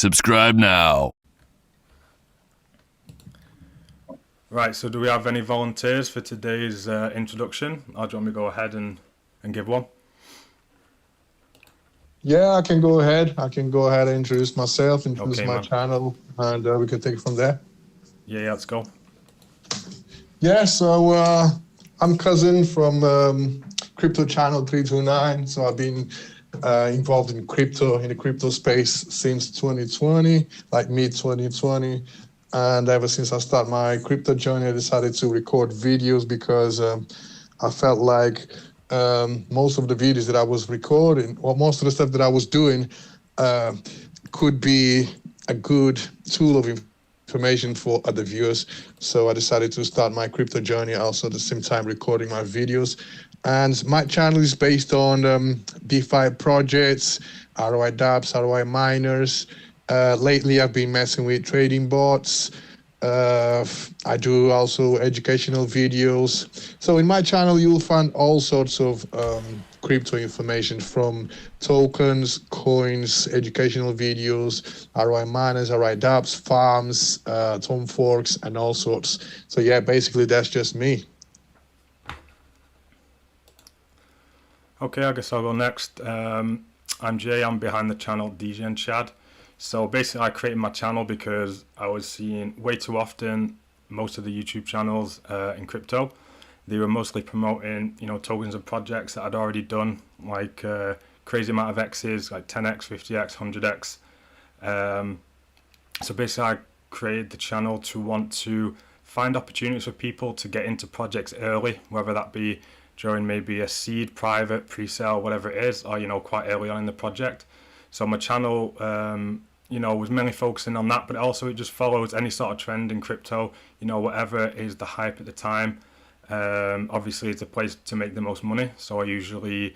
Subscribe now. Right, so do we have any volunteers for today's introduction? Or do you want me to go ahead and give one? Yeah, I can go ahead. And introduce myself, introduce Okay, my man. channel, and we can take it from there. Yeah, let's go. Yeah, so I'm Cousin from Crypto Channel 329. So I've been involved in the crypto space since 2020, like mid 2020. And ever since I started my crypto journey, I decided to record videos because I felt like most of the videos that I was recording, or most of the stuff that I was doing, could be a good tool of information for other viewers. So I decided to start my crypto journey, also at the same time recording my videos. And my channel is based on DeFi projects, ROI dApps, ROI miners. Lately, I've been messing with trading bots. I do also educational videos. So in my channel, you'll find all sorts of crypto information, from tokens, coins, educational videos, ROI miners, ROI dApps, farms, Tom Forks, and all sorts. So yeah, basically that's just me. Okay, I guess I'll go next. I'm Jay. I'm behind the channel DJ and Chad. So basically, I created my channel because I was seeing way too often most of the YouTube channels in crypto. They were mostly promoting, tokens and projects that I'd already done, like crazy amount of X's, like 10x, 50x, 100x. So basically, I created the channel to want to find opportunities for people to get into projects early, whether that be during maybe a seed, private, pre-sale, whatever it is, or quite early on in the project. So my channel was mainly focusing on that, but also it just follows any sort of trend in crypto, whatever is the hype at the time. Obviously it's a place to make the most money, so I usually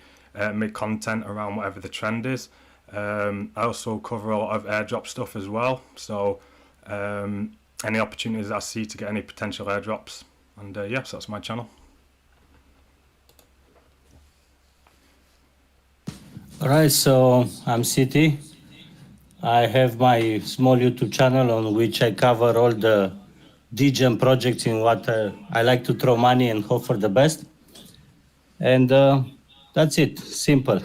make content around whatever the trend is. I also cover a lot of airdrop stuff as well, so any opportunities I see to get any potential airdrops, and so that's my channel. Alright, so I'm City. I have my small YouTube channel on which I cover all the DGen projects in what I like to throw money and hope for the best. And that's it, simple.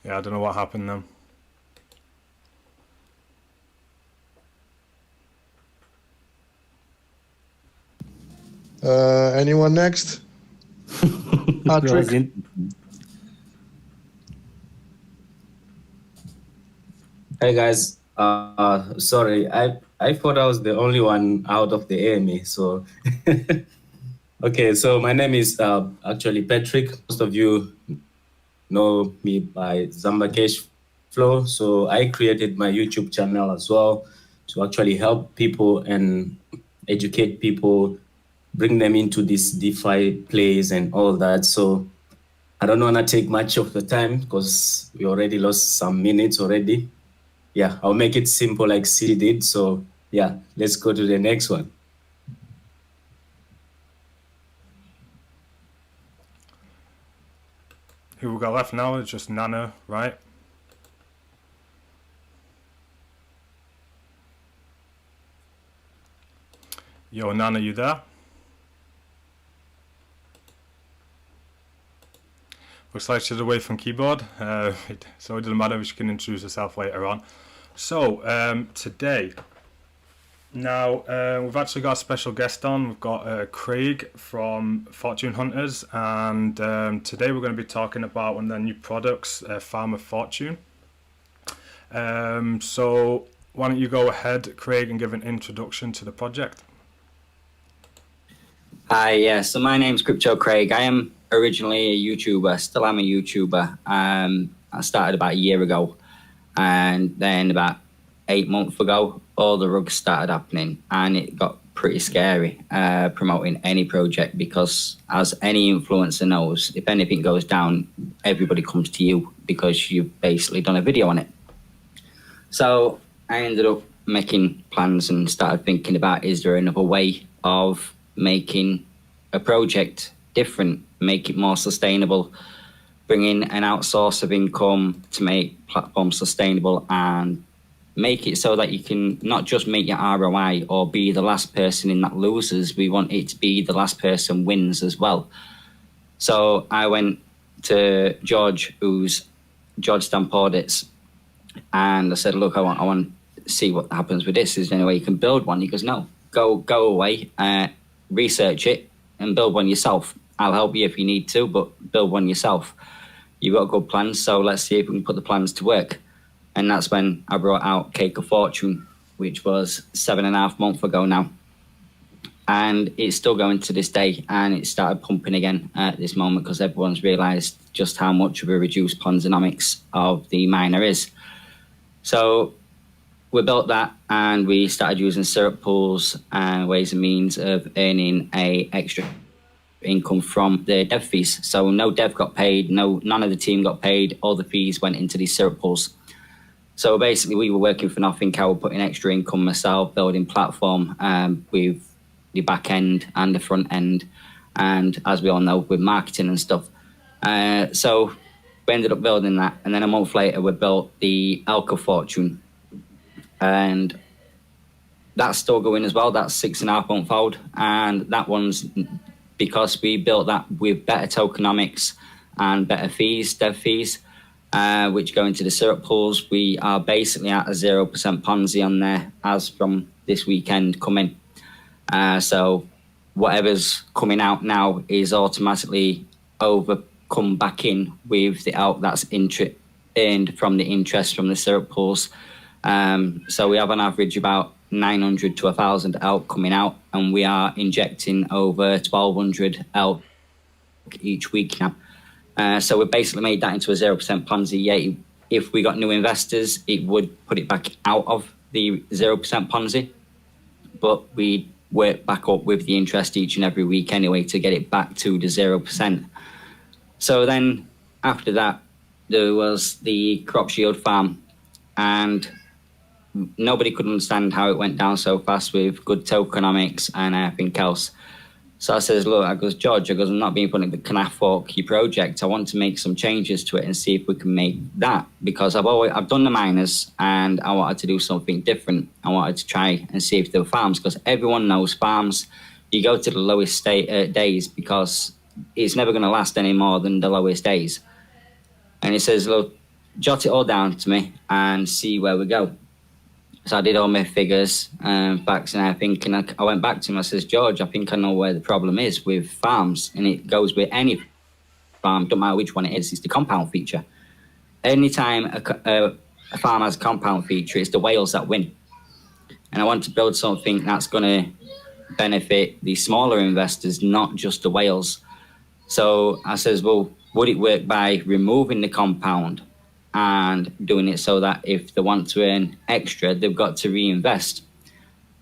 Yeah, I don't know what happened then. Anyone next? Patrick? Hey guys, sorry, I thought I was the only one out of the AMA, so okay, so my name is actually Patrick. Most of you know me by Zamba Cash Flow, so I created my YouTube channel as well to actually help people and educate people, bring them into this DeFi plays and all that. So I don't want to take much of the time because we already lost some minutes already. Yeah, I'll make it simple like C did. So yeah, let's go to the next one. Who we got left now is just Nana, right? Yo, Nana, you there? Looks like she's away from keyboard, so it doesn't matter if she can introduce herself later on. So, today, now we've actually got a special guest on. We've got Craig from Fortune Hunters, and today we're going to be talking about one of their new products, Farm of Fortune. So why don't you go ahead, Craig, and give an introduction to the project? Hi, yeah, so my name's Crypto Craig. I am originally a YouTuber, still am a YouTuber. I started about a year ago, and then about 8 months ago, all the rugs started happening, and it got pretty scary promoting any project, because as any influencer knows, if anything goes down, everybody comes to you because you've basically done a video on it. So I ended up making plans and started thinking about, is there another way of making a project different, make it more sustainable, bring in an outsource of income to make platforms sustainable, and make it so that you can not just make your ROI or be the last person in that loses. We want it to be the last person wins as well. So I went to George, who's George Stamporditz, and I said, look, I want to see what happens with this. Is there any way you can build one? He goes, no, go away, research it and build one yourself. I'll help you if you need to, but build one yourself. You've got good plans, so let's see if we can put the plans to work. And that's when I brought out Cake of Fortune, which was 7.5 months ago now. And it's still going to this day, and it started pumping again at this moment because everyone's realised just how much of a reduced Ponzonomics of the miner is. So we built that, and we started using syrup pools and ways and means of earning a extra income from the dev fees. So no dev got paid, none of the team got paid, all the fees went into these syrup pools. So basically we were working for nothing. I was putting extra income myself, building platform with the back end and the front end, and as we all know, with marketing and stuff. So we ended up building that, and then a month later we built the Elk of Fortune, and that's still going as well. That's 6.5 months old, and that one's because we built that with better tokenomics and better fees, dev fees, which go into the syrup pools. We are basically at a 0% Ponzi on there as from this weekend coming. So whatever's coming out now is automatically come back in with the out that's earned from the interest from the syrup pools. So we have on average about 900 to 1,000 elk coming out, and we are injecting over 1,200 elk each week now. So we basically made that into a 0% Ponzi. Yeah, if we got new investors, it would put it back out of the 0% Ponzi, but we work back up with the interest each and every week anyway to get it back to the 0%. So then after that, there was the crop shield farm, and nobody could understand how it went down so fast with good tokenomics and everything else. So I says, look, I goes, George, I'm not being funny, but can I fork your project? I want to make some changes to it and see if we can make that, because I've done the miners and I wanted to do something different. I wanted to try and see if there were farms, because everyone knows farms, you go to the lowest days because it's never going to last any more than the lowest days. And he says, look, jot it all down to me and see where we go. So I did all my figures, facts and everything, and I went back to him. I says, George, I think I know where the problem is with farms, and it goes with any farm, don't matter which one it is, it's the compound feature. Anytime a farm has a compound feature, it's the whales that win. And I want to build something that's going to benefit the smaller investors, not just the whales. So I says, well, would it work by removing the compound and doing it so that if they want to earn extra, they've got to reinvest,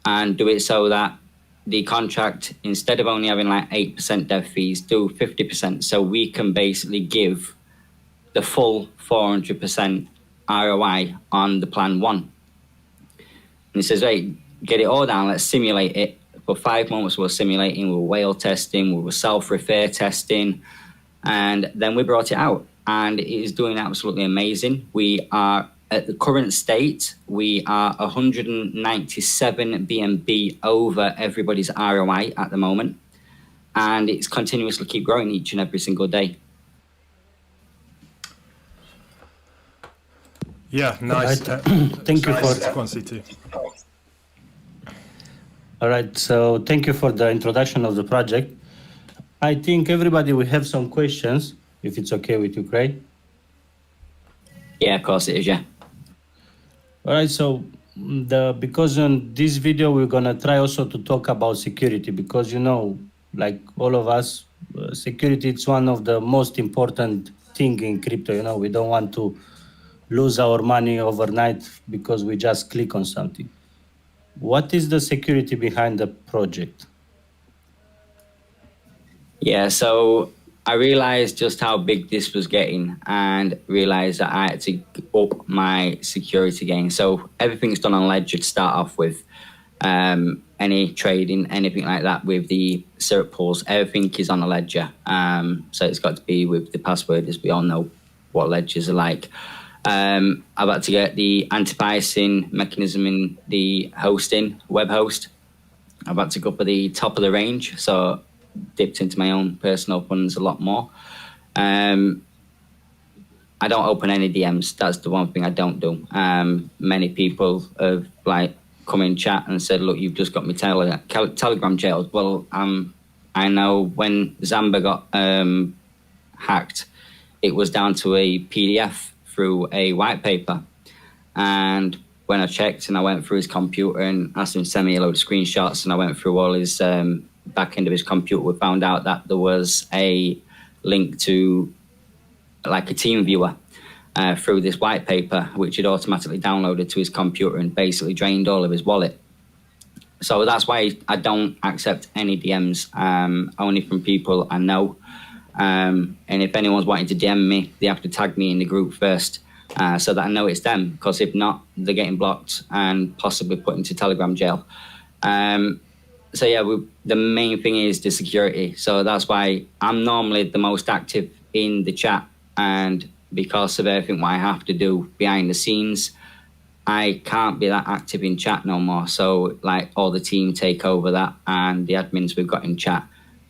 and do it so that the contract, instead of only having like 8% dev fees, do 50%, so we can basically give the full 400% ROI on the plan one. And he says, right, get it all down, let's simulate it. For 5 months we were simulating, we were whale testing, we were self-refer testing, and then we brought it out. And it is doing absolutely amazing. We are, at the current state, we are 197 BNB over everybody's ROI at the moment. And it's continuously keep growing each and every single day. Yeah, nice. Thank you for... Go on, CT. All right, so thank you for the introduction of the project. I think everybody will have some questions, if it's okay with you, Craig. Yeah, of course it is, yeah. All right, so because on this video, we're gonna try also to talk about security, because, you know, like all of us, security is one of the most important thing in crypto. You know, we don't want to lose our money overnight because we just click on something. what is the security behind the project? Yeah, so I realized just how big this was getting and realized that I had to up my security game. So everything's done on Ledger to start off with. Any trading, anything like that with the syrup pools, everything is on a Ledger. So it's got to be with the password, as we all know what ledgers are like. I've had to get the anti-biasing mechanism in the hosting, web host. I've had to go for the top of the range, so dipped into my own personal funds a lot more. I don't open any DMs. That's the one thing I don't do. Many people have come in chat and said, "Look, you've just got me Telegram jailed." Well, I know when Zamba got hacked, it was down to a PDF through a white paper, and when I checked and I went through his computer and asked him to send me a load of screenshots, and I went through all his back end of his computer, we found out that there was a link to like a team viewer through this white paper, which had automatically downloaded to his computer and basically drained all of his wallet. So that's why I don't accept any DMs, only from people I know. And if anyone's wanting to DM me, they have to tag me in the group first, so that I know it's them, because if not, they're getting blocked and possibly put into Telegram jail. So yeah, the main thing is the security. So that's why I'm normally the most active in the chat, and because of everything what I have to do behind the scenes, I can't be that active in chat no more. So like all the team take over that and the admins we've got in chat.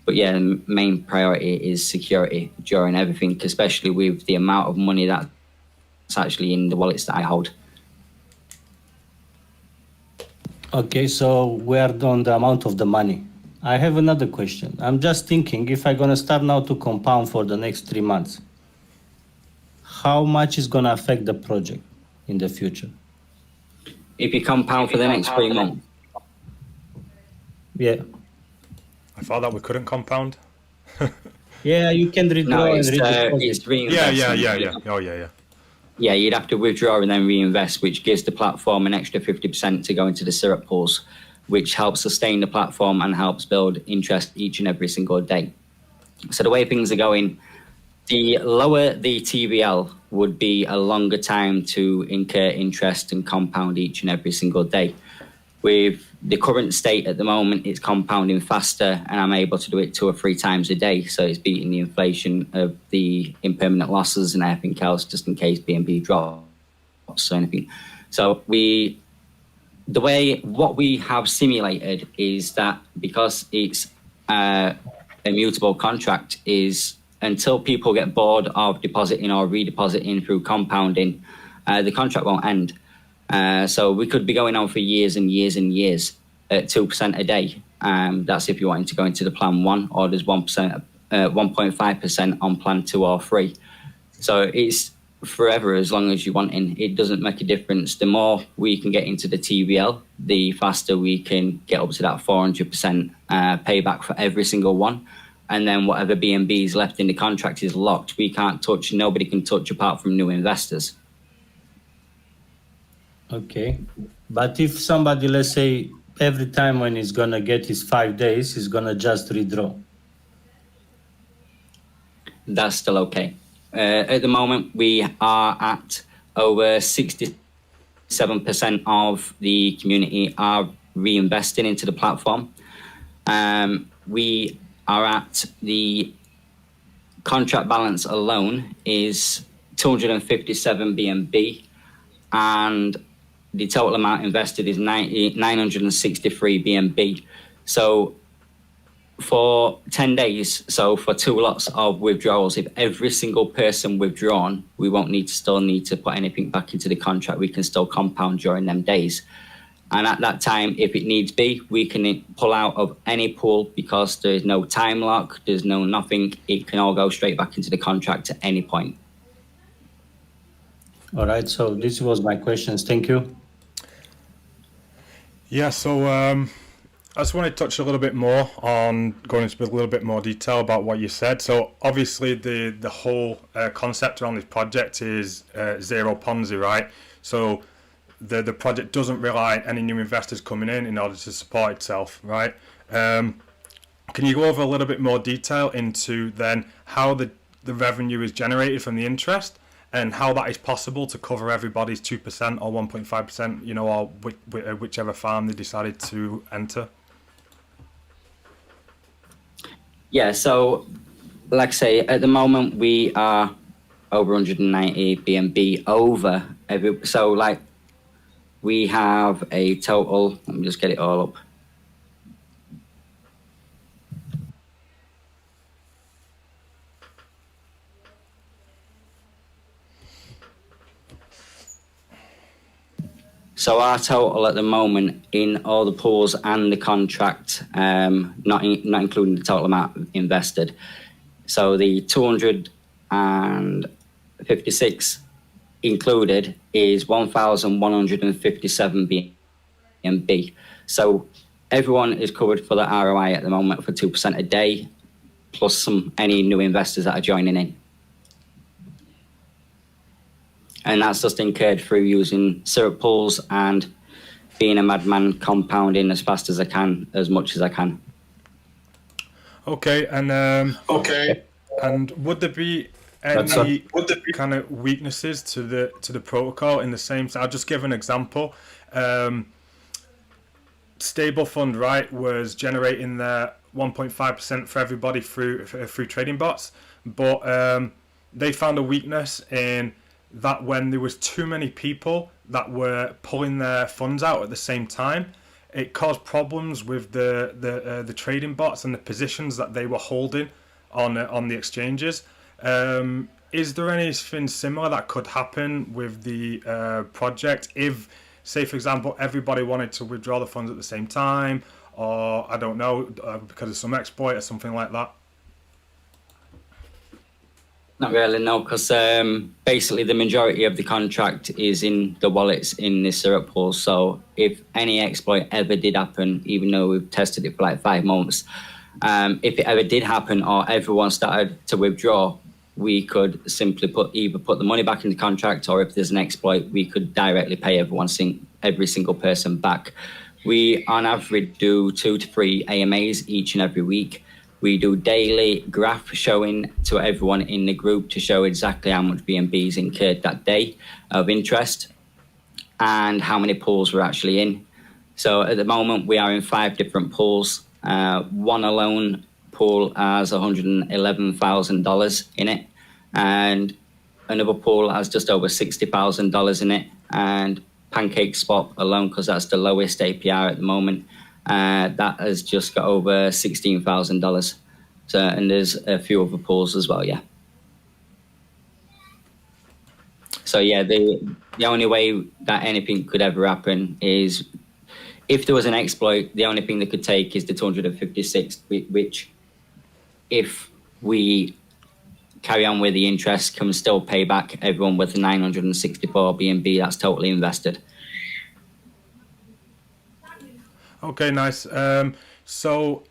But yeah, the main priority is security during everything, especially with the amount of money that's actually in the wallets that I hold. Okay, so we are on the amount of the money. I have another question. I'm just thinking, if I'm going to start now to compound for the next 3 months, how much is going to affect the project in the future? If you compound for the next 3 months. Yeah. I thought that we couldn't compound. Yeah, you can redraw No, and redeposit. it's reinvestment. Yeah. Oh, yeah. Yeah, you'd have to withdraw and then reinvest, which gives the platform an extra 50% to go into the syrup pools, which helps sustain the platform and helps build interest each and every single day. So the way things are going, the lower the TVL would be a longer time to incur interest and compound each and every single day. With the current state at the moment, it's compounding faster, and I'm able to do it 2 or 3 times a day. So it's beating the inflation of the impermanent losses and everything else, just in case BNB drops or anything. So what we have simulated is that because it's a mutable contract, is until people get bored of depositing or redepositing through compounding, the contract won't end. So we could be going on for years and years and years at 2% a day. That's if you're wanting to go into the plan 1, or there's 1%, 1.5% on plan 2 or 3. So it's forever as long as you're wanting. It doesn't make a difference. The more we can get into the TVL, the faster we can get up to that 400% payback for every single one. And then whatever BNB is left in the contract is locked. We can't touch, nobody can touch apart from new investors. Okay. But if somebody, let's say, every time when he's going to get his 5 days, he's going to just redraw. That's still okay. At the moment, we are at over 67% of the community are reinvesting into the platform. We are at the contract balance alone is 257 BNB, and the total amount invested is 963 BNB. So for 10 days, so for 2 lots of withdrawals, if every single person withdrawn, we won't need to put anything back into the contract. We can still compound during them days. And at that time, if it needs be, we can pull out of any pool because there's no time lock, there's no nothing. It can all go straight back into the contract at any point. All right, so this was my questions. Thank you. Yeah, so I just want to touch a little bit more on going into a little bit more detail about what you said. So obviously the whole concept around this project is zero Ponzi, right? So the project doesn't rely on any new investors coming in order to support itself, right? Can you go over a little bit more detail into then how the revenue is generated from the interest and how that is possible to cover everybody's 2% or 1.5%, you know, or whichever farm they decided to enter? Yeah, so like I say, at the moment we are over 190 BNB over every. So like we have a total. Let me just get it all up. So our total at the moment in all the pools and the contract, not including the total amount invested. So the 256 included is 1,157 BNB. So everyone is covered for the ROI at the moment for 2% a day, plus any new investors that are joining in. And that's just incurred through using syrup pools and being a madman, compounding as fast as I can, as much as I can. Okay, and and would there be any kind of weaknesses to the protocol in the same? I'll just give an example. Stable Fund, right, was generating their 1.5% for everybody through trading bots, but they found a weakness in that when there was too many people that were pulling their funds out at the same time, it caused problems with the trading bots and the positions that they were holding on the exchanges. Is there anything similar that could happen with the project if, say, for example, everybody wanted to withdraw the funds at the same time, or I don't know, because of some exploit or something like that? Not really, no, because basically the majority of the contract is in the wallets in the syrup pool. So if any exploit ever did happen, even though we've tested it for like 5 months, if it ever did happen or everyone started to withdraw, we could simply either put the money back in the contract, or if there's an exploit, we could directly pay every single person back. We, on average, do 2 to 3 AMAs each and every week. We do daily graph showing to everyone in the group to show exactly how much BNB is incurred that day of interest and how many pools we're actually in. So at the moment, we are in 5 different pools. One alone pool has $111,000 in it, and another pool has just over $60,000 in it, and Pancake Spot alone, because that's the lowest APR at the moment, that has just got over $16,000. So, and there's a few other pools as well, yeah. So yeah, the only way that anything could ever happen is if there was an exploit. The only thing they could take is the 256, which if we carry on with the interest, can still pay back everyone with the 964 BNB that's totally invested. Okay, nice. So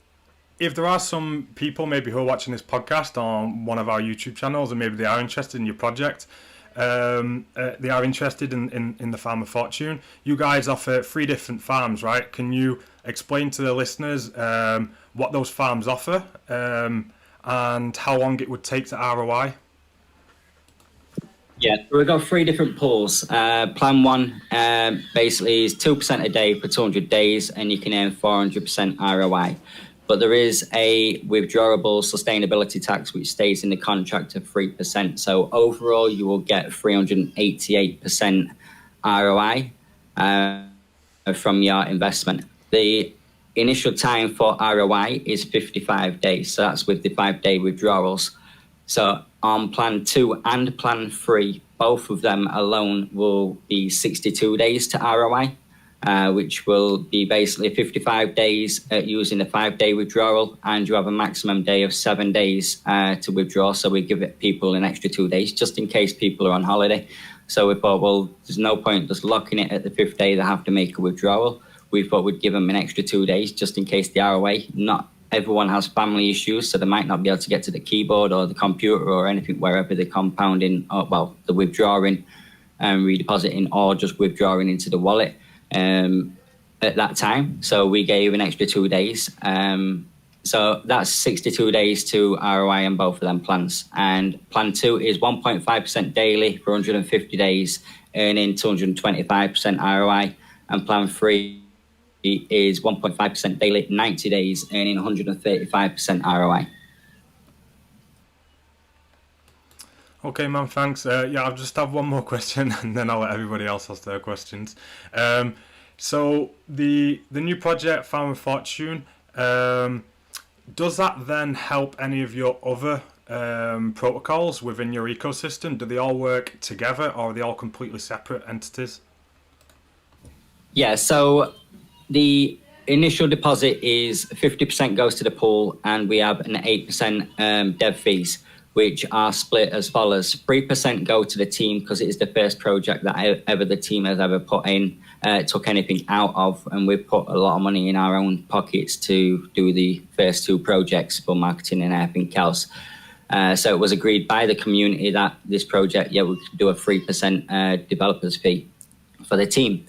if there are some people maybe who are watching this podcast on one of our YouTube channels and maybe they are interested in your project, they are interested in the Farm of Fortune, you guys offer 3 different farms, right? Can you explain to the listeners what those farms offer and how long it would take to ROI? Yeah, we've got 3 different pools. Plan 1 basically is 2% a day for 200 days, and you can earn 400% ROI. But there is a withdrawable sustainability tax which stays in the contract of 3%. So overall, you will get 388% ROI from your investment. The initial time for ROI is 55 days. So that's with the 5-day withdrawals. So on plan 2 and plan 3, both of them alone will be 62 days to ROI, which will be basically 55 days using the 5-day withdrawal, and you have a maximum day of 7 days to withdraw. So we give it people an extra 2 days just in case people are on holiday. So we thought, well, there's no point just locking it at the 5th day they have to make a withdrawal. We thought we'd give them an extra 2 days just in case the ROI, not everyone has family issues, so they might not be able to get to the keyboard or the computer or anything wherever they're compounding, or, well, the withdrawing redepositing or just withdrawing into the wallet at that time. So we gave an extra 2 days. So that's 62 days to ROI on both of them plans. And plan 2 is 1.5% daily for 150 days, earning 225% ROI. And plan 3 is 1.5% daily, 90 days, earning 135% ROI. Okay, man, thanks. Yeah, I'll just have one more question and then I'll let everybody else ask their questions. So the new project, Found with Fortune, does that then help any of your other protocols within your ecosystem? Do they all work together or are they all completely separate entities? Yeah, so the initial deposit is 50% goes to the pool and we have an 8% dev fees, which are split as follows. 3% go to the team because it is the first project that ever the team has ever put in, took anything out of, and we've put a lot of money in our own pockets to do the first 2 projects for marketing and everything else. So it was agreed by the community that this project, we could do a 3% developers fee for the team.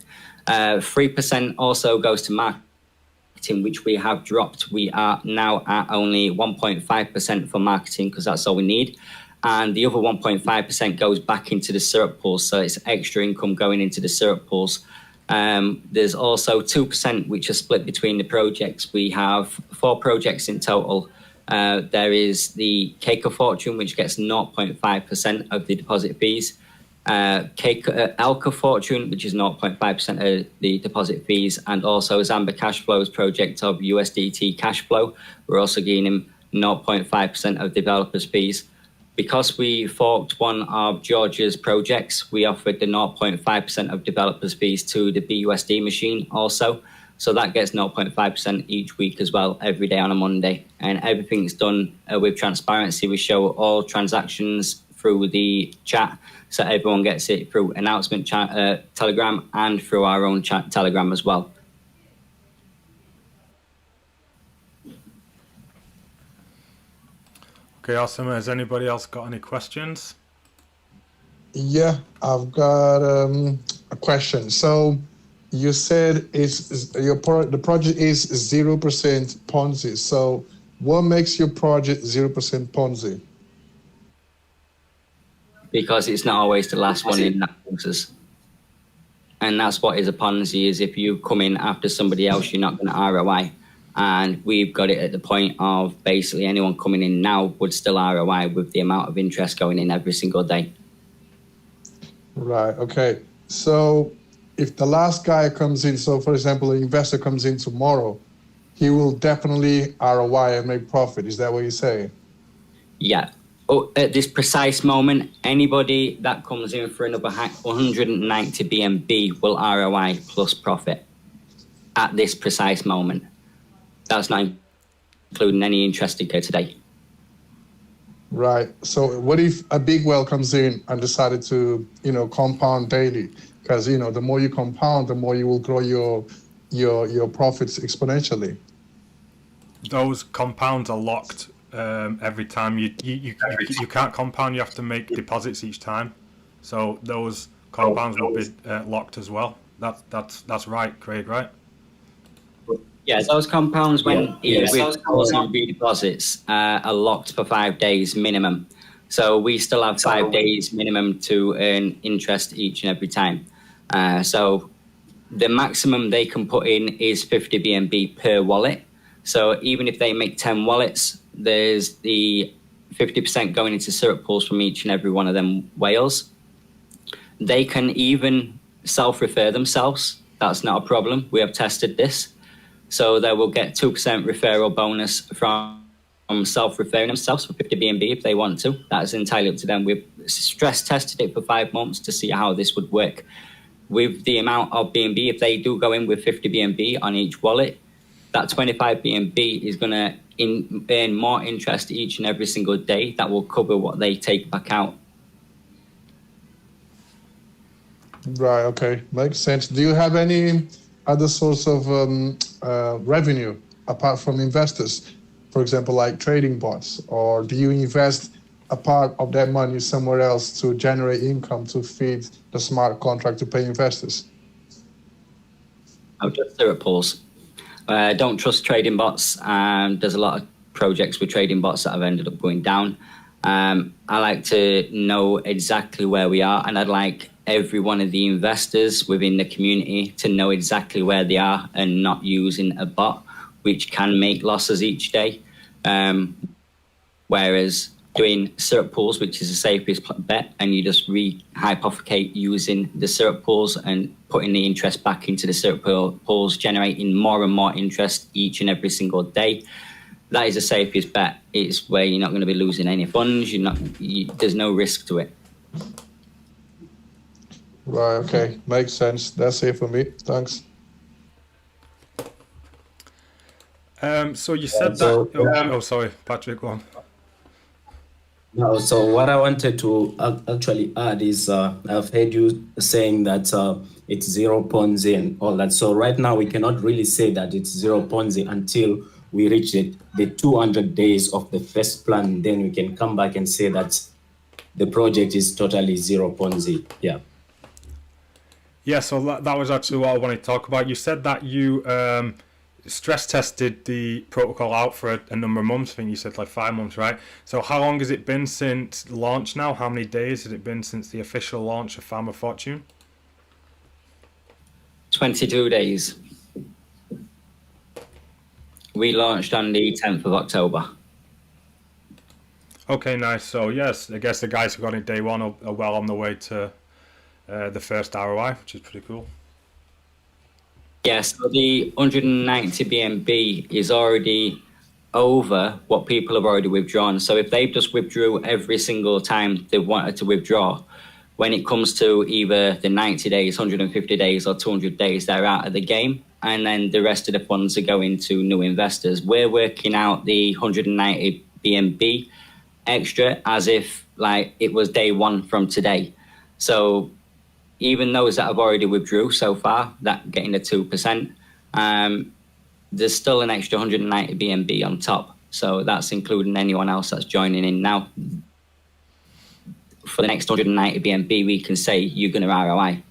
3% also goes to marketing, which we have dropped. We are now at only 1.5% for marketing because that's all we need. And the other 1.5% goes back into the syrup pools. So it's extra income going into the syrup pools. There's also 2%, which are split between the projects. We have 4 projects in total. There is the Cake of Fortune, which gets 0.5% of the deposit fees. Elka Fortune, which is 0.5% of the deposit fees, and also Zamba Cashflow's project of USDT Cashflow. We're also gaining 0.5% of developers' fees. Because we forked one of Georgia's projects, we offered the 0.5% of developers' fees to the BUSD machine also. So that gets 0.5% each week as well, every day on a Monday. And everything's done with transparency. We show all transactions through the chat, so everyone gets it through announcement chat, Telegram, and through our own chat Telegram as well. Okay, awesome. Has anybody else got any questions? Yeah, I've got a question. So you said the project is 0% Ponzi. So what makes your project 0% Ponzi? Because it's not always the last one in that process. And that's what is a Ponzi, is if you come in after somebody else, you're not going to ROI. And we've got it at the point of basically anyone coming in now would still ROI with the amount of interest going in every single day. Right, okay. So if the last guy comes in, so for example, an investor comes in tomorrow, he will definitely ROI and make profit. Is that what you're saying? Yeah. At this precise moment, anybody that comes in for another 190 BNB will ROI plus profit at this precise moment. That's not including any interest incurred today. Right. So what if a big whale comes in and decided to, compound daily? Because, the more you compound, the more you will grow your profits exponentially. Those compounds are locked. Every time you can't compound, you have to make deposits each time. So those compounds will be locked as well. That's right, Craig, right? Yeah, those compounds when deposits are locked for 5 days minimum. So we still have 5 days minimum to earn interest each and every time. So the maximum they can put in is 50 BNB per wallet. So even if they make 10 wallets, there's the 50% going into syrup pools from each and every one of them whales. They can even self-refer themselves. That's not a problem. We have tested this. So they will get 2% referral bonus from self-referring themselves for 50 BNB if they want to. That is entirely up to them. We've stress tested it for 5 months to see how this would work. With the amount of BNB, if they do go in with 50 BNB on each wallet, that 25 BNB is going to earn more interest each and every single day. That will cover what they take back out. Right, okay. Makes sense. Do you have any other source of revenue apart from investors? For example, like trading bots, or do you invest a part of that money somewhere else to generate income to feed the smart contract to pay investors? I'll just syrup pools. Don't trust trading bots. There's a lot of projects with trading bots that have ended up going down. I like to know exactly where we are, and I'd like every one of the investors within the community to know exactly where they are and not using a bot which can make losses each day. Whereas doing syrup pools, which is the safest bet, and you just re-hypothecate using the syrup pools and putting the interest back into the syrup pools, generating more and more interest each and every single day. That is the safest bet. It's where you're not going to be losing any funds. There's no risk to it. Right, okay, makes sense. That's it for me. Thanks. So you said that. Oh, sorry, Patrick, go on. No, so what I wanted to actually add is I've heard you saying that it's zero Ponzi and all that. So right now we cannot really say that it's zero Ponzi until we reach the 200 days of the first plan. Then we can come back and say that the project is totally zero Ponzi. Yeah. Yeah, so that was actually what I wanted to talk about. You said that you stress tested the protocol out for a number of months. I think you said like 5 months, right? So how long has it been since launch now? How many days has it been since the official launch of Farm of Fortune? 22 days. We launched on the 10th of October. Okay, nice. So yes, I guess the guys who got it day one are well on the way to the first ROI, which is pretty cool. Yes, so the 190 BNB is already over what people have already withdrawn. So if they've just withdrew every single time they wanted to withdraw, when it comes to either the 90 days, 150 days or 200 days, they're out of the game. And then the rest of the funds are going to new investors. We're working out the 190 BNB extra as if like it was day one from today. So even those that have already withdrew so far, that getting the 2%, there's still an extra 190 BNB on top. So that's including anyone else that's joining in now. For the next 190 BNB, we can say you're going to ROI.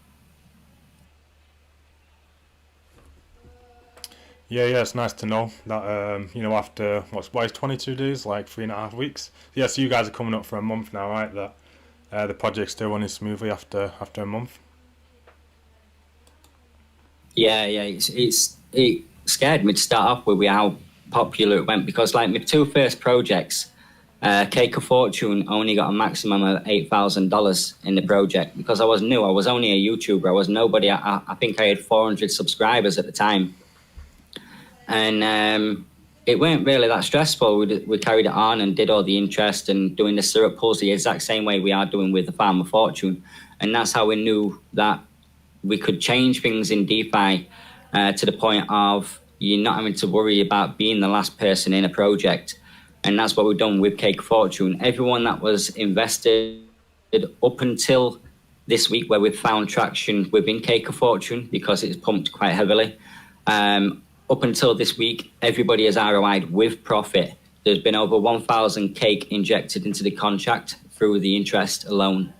Yeah, it's nice to know that, after, what is 22 days, like 3.5 weeks? Yeah, so you guys are coming up for a month now, right? That the project's still running smoothly after a month. Yeah, it scared me to start off with how popular it went, because like my two first projects, Cake of Fortune only got a maximum of $8,000 in the project because I was new. I was only a YouTuber. I was nobody. I think I had 400 subscribers at the time. And it weren't really that stressful. We carried it on and did all the interest and doing the syrup pulls the exact same way we are doing with the Farm of Fortune. And that's how we knew that we could change things in DeFi to the point of you not having to worry about being the last person in a project. And that's what we've done with Cake of Fortune. Everyone that was invested up until this week, where we've found traction within Cake of Fortune because it's pumped quite heavily. Up until this week, everybody has ROI'd with profit. There's been over 1,000 cake injected into the contract through the interest alone.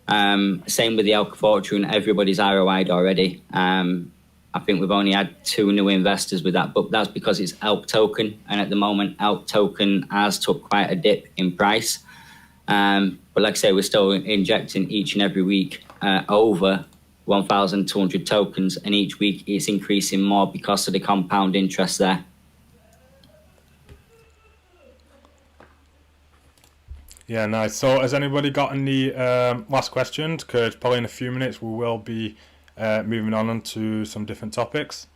Same with the Elk Fortune, everybody's ROI'd already. I think we've only had 2 new investors with that, but that's because it's Elk token. And at the moment, Elk token has took quite a dip in price. But like I say, we're still injecting each and every week over 1,200 tokens, and each week it's increasing more because of the compound interest there. Yeah, nice. So has anybody got any last questions? Because probably in a few minutes we will be moving on to some different topics.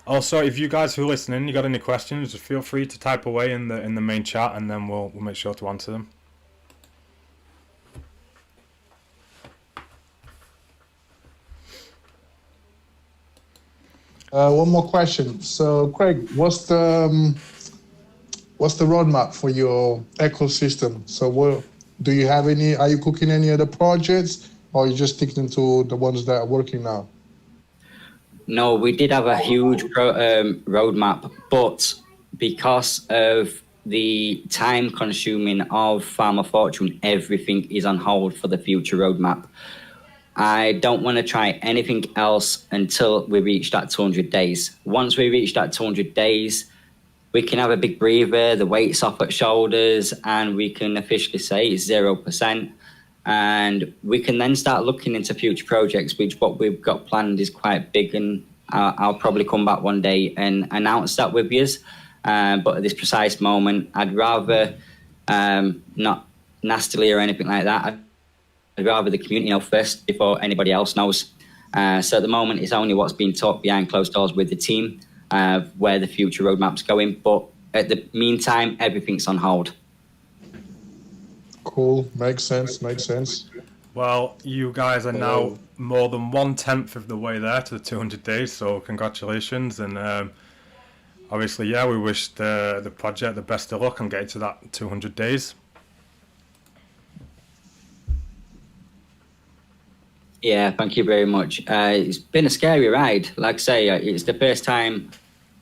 Also, if you guys who are listening, you got any questions, just feel free to type away in the main chat, and then we'll make sure to answer them. One more question. So, Craig, what's the roadmap for your ecosystem? So, do you have any? Are you cooking any other projects, or are you just sticking to the ones that are working now? No, we did have a huge roadmap, but because of the time consuming of Farmer Fortune, everything is on hold for the future roadmap. I don't want to try anything else until we reach that 200 days. Once we reach that 200 days, we can have a big breather, the weight's off at shoulders, and we can officially say it's 0%. And we can then start looking into future projects, which what we've got planned is quite big, and I'll probably come back one day and announce that with you. But at this precise moment, I'd rather not nastily or anything like that. I'd rather the community know first before anybody else knows. So at the moment, it's only what's being talked behind closed doors with the team, where the future roadmap's going. But at the meantime, everything's on hold. Cool. Makes sense. Well, you guys are now more than 1/10 of the way there to the 200 days, so congratulations. And obviously, yeah, we wish the project the best of luck on getting to that 200 days. Yeah, thank you very much. It's been a scary ride. Like I say, it's the first time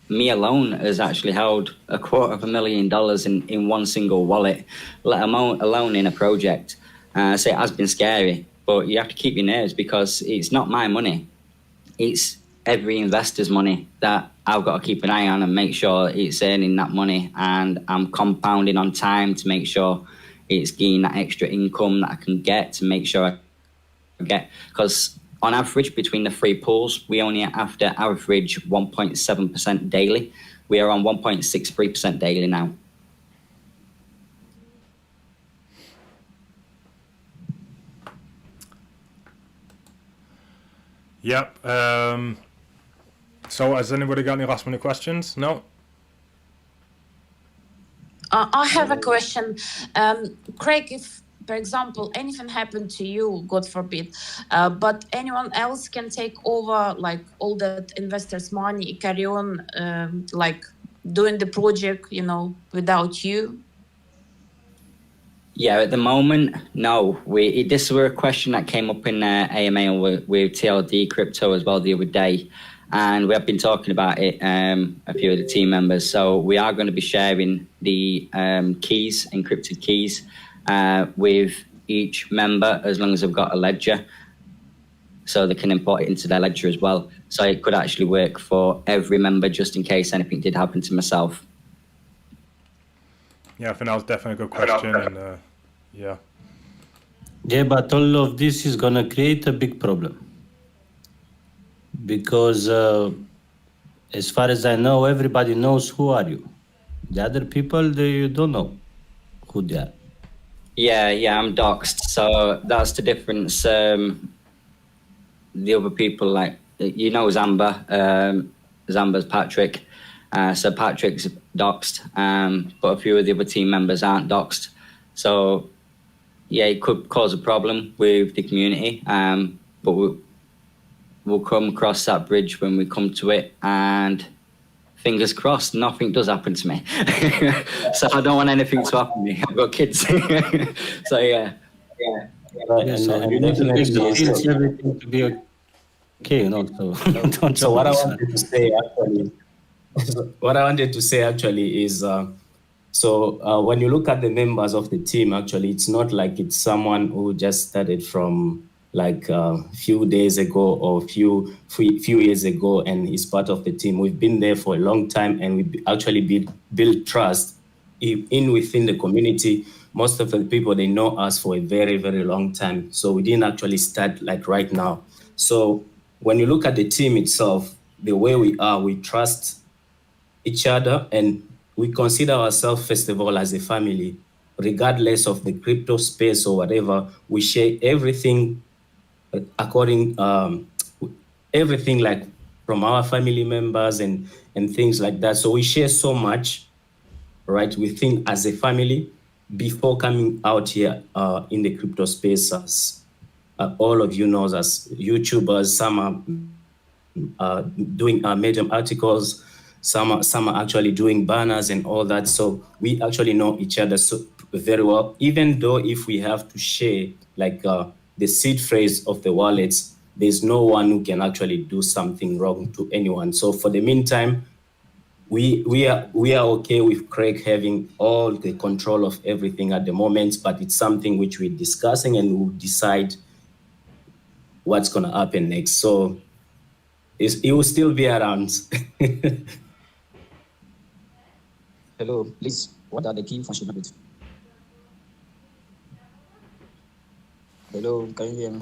me alone has actually held $250,000 in one single wallet, let alone in a project. So it has been scary, but you have to keep your nerves because it's not my money. It's every investor's money that I've got to keep an eye on and make sure it's earning that money, and I'm compounding on time to make sure it's getting that extra income that I can get to make sure I get, because on average between the three pools we only have to average 1.7% daily. We are on 1.63% daily now. Yep. So has anybody got any last minute questions? No? I have a question. Craig, if, for example, anything happened to you, God forbid, but anyone else can take over, like, all that investors' money, carry on, like, doing the project, without you? Yeah, at the moment, no. This was a question that came up in AMA with TLD Crypto as well the other day, and we have been talking about it, a few of the team members. So we are going to be sharing the keys, encrypted keys, with each member as long as they've got a ledger, so they can import it into their ledger as well. So it could actually work for every member just in case anything did happen to myself. Yeah, I think that was definitely a good question. And yeah. Yeah, but all of this is going to create a big problem. Because as far as I know, everybody knows who are you. The other people, you don't know who they are. Yeah, I'm doxed. So that's the difference. The other people, like, Zamba, Zamba's Patrick. So Patrick's doxed, but a few of the other team members aren't doxed. So yeah, it could cause a problem with the community, but we'll come across that bridge when we come to it, and fingers crossed, nothing does happen to me. So I don't want anything to happen to me. I've got kids. So yeah. So you need to make the kids everything to be okay, so don't. So what I wanted to say actually is, when you look at the members of the team, actually, it's not like it's someone who just started from like a few days ago or few years ago and is part of the team. We've been there for a long time, and we actually build trust within the community. Most of the people, they know us for a very, very long time. So we didn't actually start like right now. So when you look at the team itself, the way we are, we trust each other, and we consider ourselves, first of all, as a family. Regardless of the crypto space or whatever, we share everything everything like from our family members and things like that. So we share so much, right? We think as a family before coming out here in the crypto space, as all of you knows, as YouTubers. Some are doing Medium articles, some are actually doing banners and all that. So we actually know each other so very well, even though if we have to share like the seed phrase of the wallets, there's no one who can actually do something wrong to anyone. So for the meantime, we are okay with Craig having all the control of everything at the moment, but it's something which we're discussing and we'll decide what's going to happen next. So he will still be around. Hello, please, what are the key functionalities? Hello, can you hear me?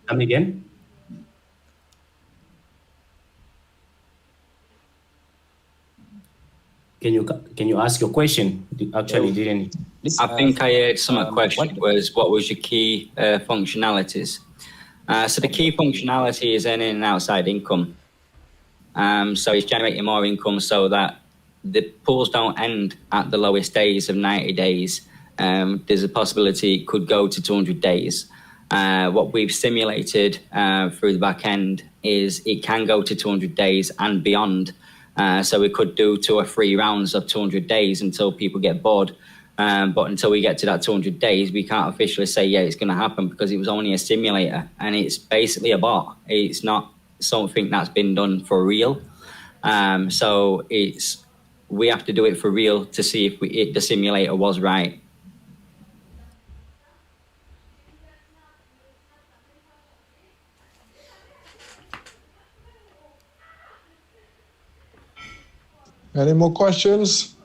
Come again? Can you ask your question? Actually, didn't. I think I heard some question was what was your key functionalities? So the key functionality is earning an outside income. So it's generating more income so that the pools don't end at the lowest days of 90 days. There's a possibility it could go to 200 days. What we've simulated through the back end is it can go to 200 days and beyond. So we could do 2 or 3 rounds of 200 days until people get bored. But until we get to that 200 days, we can't officially say, yeah, it's going to happen because it was only a simulator and it's basically a bot. It's not something that's been done for real. So we have to do it for real to see if the simulator was right. Any more questions?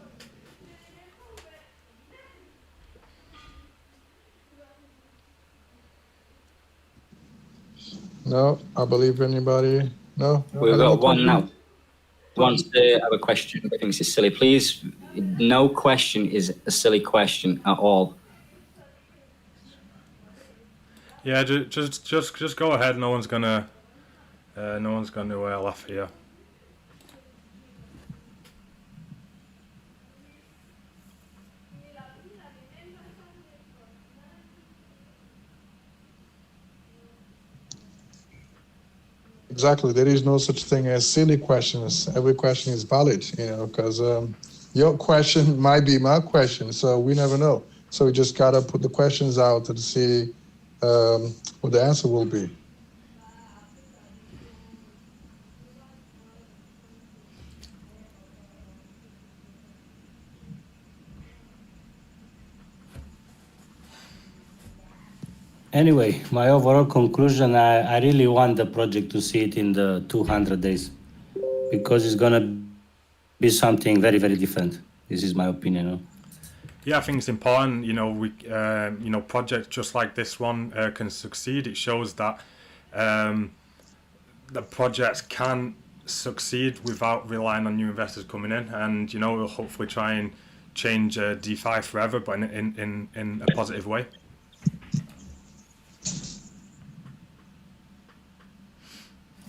No, I believe anybody. No. We've got one now. Wants to have a question. I think it's silly. Please, no question is a silly question at all. Yeah, just go ahead. No one's gonna laugh here. Exactly. There is no such thing as silly questions. Every question is valid, because your question might be my question, so we never know. So we just gotta put the questions out to see what the answer will be. Anyway, my overall conclusion, I really want the project to see it in the 200 days because it's going to be something very, very different. This is my opinion. Yeah, I think it's important. Projects just like this one can succeed. It shows that the projects can succeed without relying on new investors coming in, and we'll hopefully try and change DeFi forever, but in a positive way.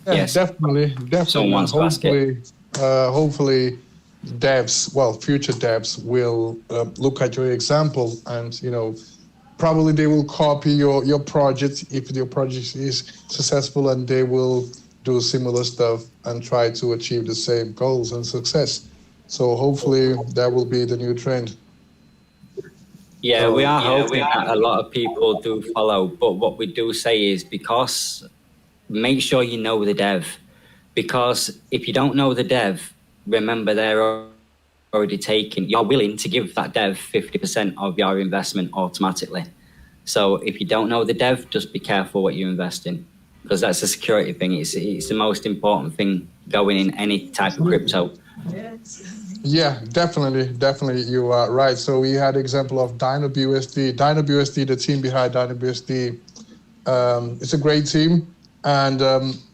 Yeah, Yes. definitely. Someone wants to ask it. Hopefully, future devs will look at your example and, probably they will copy your project if your project is successful, and they will do similar stuff and try to achieve the same goals and success. So hopefully that will be the new trend. Yeah, we are hoping that a lot of people do follow, but what we do say is make sure you know the dev, because if you don't know the dev, remember they're already you're willing to give that dev 50% of your investment automatically. So if you don't know the dev, just be careful what you invest in, because that's a security thing. It's the most important thing going in any type of crypto. Yeah, definitely, you are right. So we had example of DynoBUSD. DynoBUSD, the team behind DynoBUSD, it's a great team. And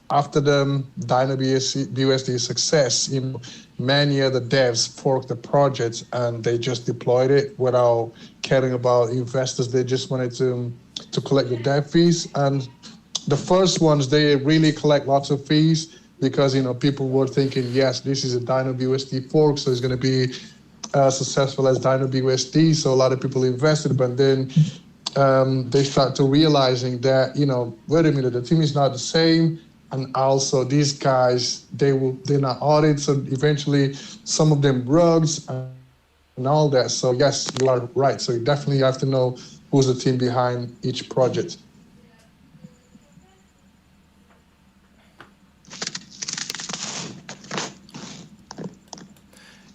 after the DynoBUSD success, many other devs forked the project and they just deployed it without caring about investors. They just wanted to collect the dev fees. And the first ones, they really collect lots of fees because people were thinking, yes, this is a DynoBUSD fork, so it's going to be successful as DynoBUSD. So a lot of people invested, but then they start to realizing that, wait a minute, the team is not the same. And also these guys, they're not audited. So eventually some of them rugs and all that. So yes, you are right. So you definitely have to know who's the team behind each project.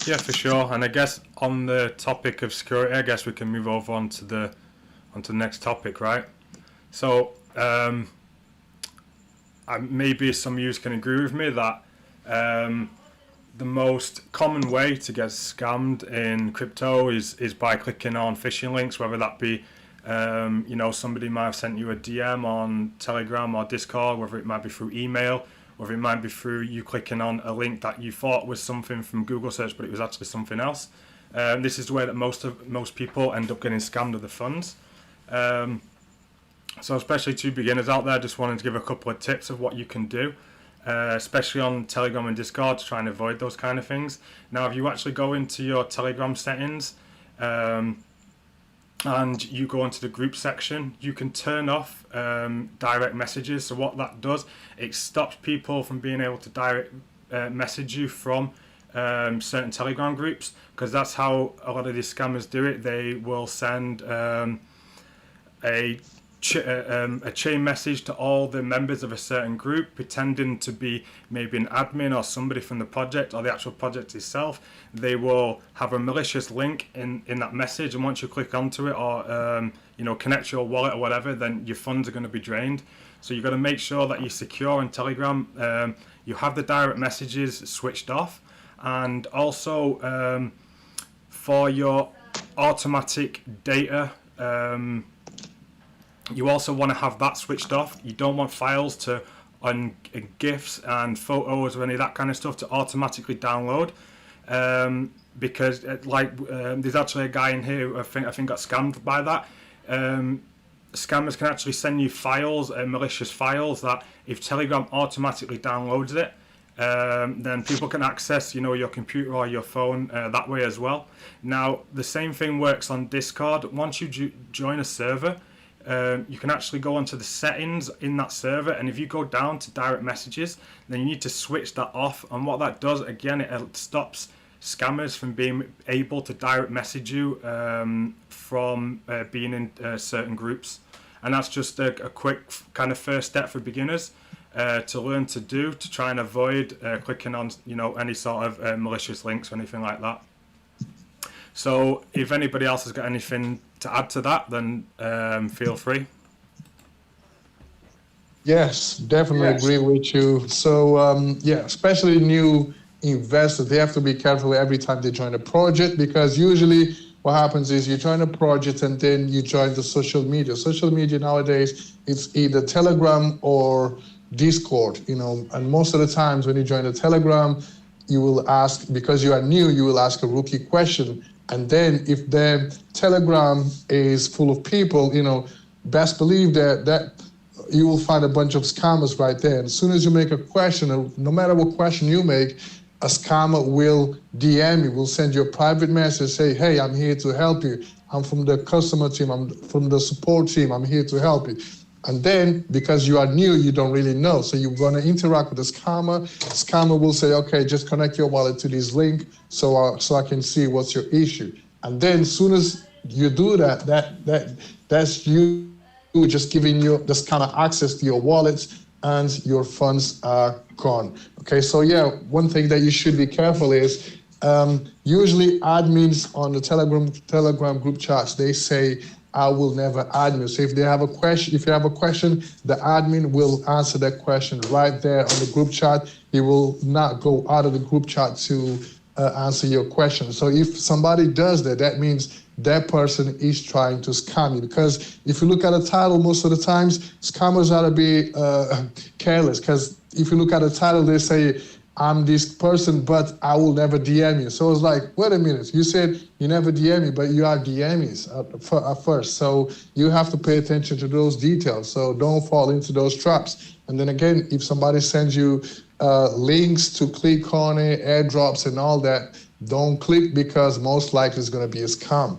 Yeah, for sure. And I guess on the topic of security, I guess we can move over onto the next topic, right? So maybe some of you can agree with me that the most common way to get scammed in crypto is by clicking on phishing links, whether that be somebody might have sent you a DM on Telegram or Discord, whether it might be through email, whether it might be through you clicking on a link that you thought was something from Google search, but it was actually something else. This is the way that most people end up getting scammed of the funds. So especially to beginners out there, just wanted to give a couple of tips of what you can do, especially on Telegram and Discord, to try and avoid those kind of things. Now, if you actually go into your Telegram settings and you go into the group section, you can turn off direct messages. So what that does, it stops people from being able to direct message you from certain Telegram groups, because that's how a lot of these scammers do it. They will send a chain message to all the members of a certain group, pretending to be maybe an admin or somebody from the project or the actual project itself. They will have a malicious link in that message, and once you click onto it or connect your wallet or whatever, then your funds are going to be drained. So you've got to make sure that you're secure on Telegram. You have the direct messages switched off, and also for your automatic data, you also want to have that switched off. You don't want files on GIFs and photos or any of that kind of stuff to automatically download, because there's actually a guy in here who I think got scammed by that. Scammers can actually send you files, malicious files, that if Telegram automatically downloads it, then people can access your computer or your phone that way as well. Now, the same thing works on Discord. Once you join a server, you can actually go onto the settings in that server, and if you go down to direct messages, then you need to switch that off. And what that does, again, it stops scammers from being able to direct message you from being in certain groups. And that's just a quick kind of first step for beginners to learn to do, to try and avoid clicking on any sort of malicious links or anything like that. So if anybody else has got anything to add to that, then feel free. Yes, definitely agree with you. So especially new investors, they have to be careful every time they join a project, because usually what happens is you join a project and then you join the social media. Social media nowadays, it's either Telegram or Discord, and most of the times when you join a Telegram, you will ask, because you are new, you will ask a rookie question. And then if the Telegram is full of people, best believe that you will find a bunch of scammers right there. And as soon as you make a question, no matter what question you make, a scammer will DM you, will send you a private message, say, hey, I'm here to help you. I'm from the customer team, I'm from the support team, I'm here to help you. And then, because you are new, you don't really know. So you're going to interact with the scammer. Scammer will say, okay, just connect your wallet to this link so I can see what's your issue. And then as soon as you do that's you just giving the scammer access to your wallets, and your funds are gone. Okay, so one thing that you should be careful is, usually admins on the Telegram group chats, they say, I will never add you. So if you have a question, the admin will answer that question right there on the group chat. He will not go out of the group chat to answer your question. So if somebody does that, that means that person is trying to scam you. Because if you look at a title, most of the times, scammers are to be careless. Because if you look at a title, they say, I'm this person, but I will never DM you. So it's like, wait a minute, you said you never DM me, but you are DMing at first. So you have to pay attention to those details. So don't fall into those traps. And then again, if somebody sends you links to click on it, airdrops and all that, don't click, because most likely it's going to be a scam.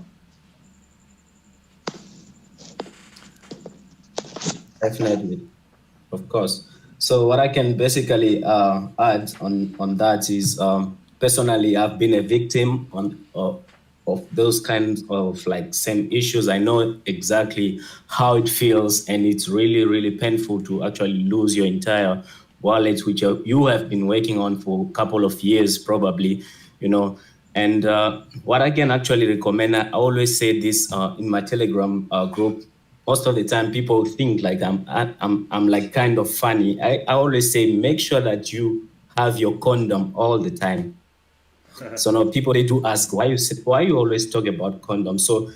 Definitely, of course. So what I can basically add on that is, personally, I've been a victim of those kinds of same issues. I know exactly how it feels, and it's really, really painful to actually lose your entire wallet, which you have been working on for a couple of years, probably. And what I can actually recommend, I always say this in my Telegram group. Most of the time, people think like I'm like kind of funny. I always say, make sure that you have your condom all the time. So now people, they do ask, why you always talk about condoms? So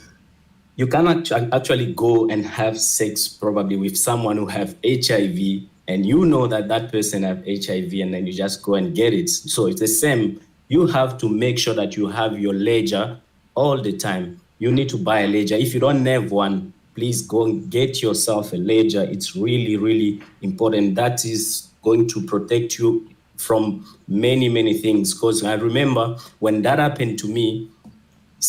you cannot actually go and have sex probably with someone who have HIV, and you know that that person have HIV, and then you just go and get it. So it's the same. You have to make sure that you have your ledger all the time. You need to buy a ledger. If you don't have one, please go and get yourself a ledger. It's really, really important. That is going to protect you from many, many things. Because I remember when that happened to me,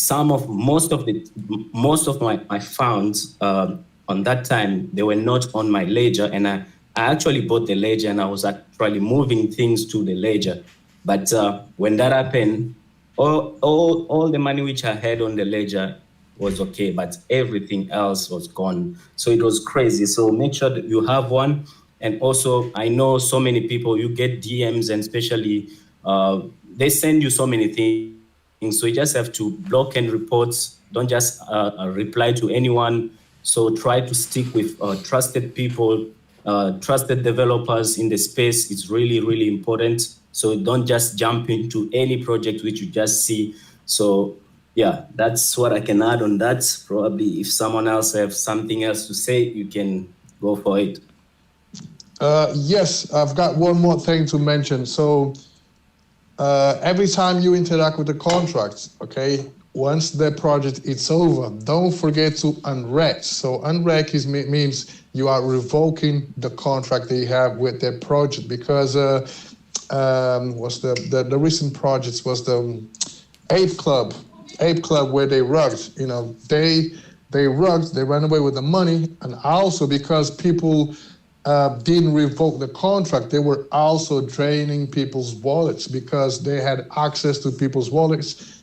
most of my funds on that time, they were not on my ledger, and I actually bought the ledger, and I was actually moving things to the ledger. But when that happened, all the money which I had on the ledger was okay, but everything else was gone. So it was crazy. So make sure that you have one. And also, I know so many people, you get DMs, and especially they send you so many things. So you just have to block and report. Don't just reply to anyone. So try to stick with trusted people, trusted developers in the space. It's really, really important. So don't just jump into any project which you just see. So yeah, that's what I can add on that. Probably if someone else have something else to say, you can go for it. Yes, I've got one more thing to mention. So every time you interact with the contracts, okay, once the project is over, don't forget to unrec. So unrec means you are revoking the contract that you have with the project, because was the recent projects was the Ape Club where they rugged. You know, they rugged, they ran away with the money, and also because people didn't revoke the contract, they were also draining people's wallets because they had access to people's wallets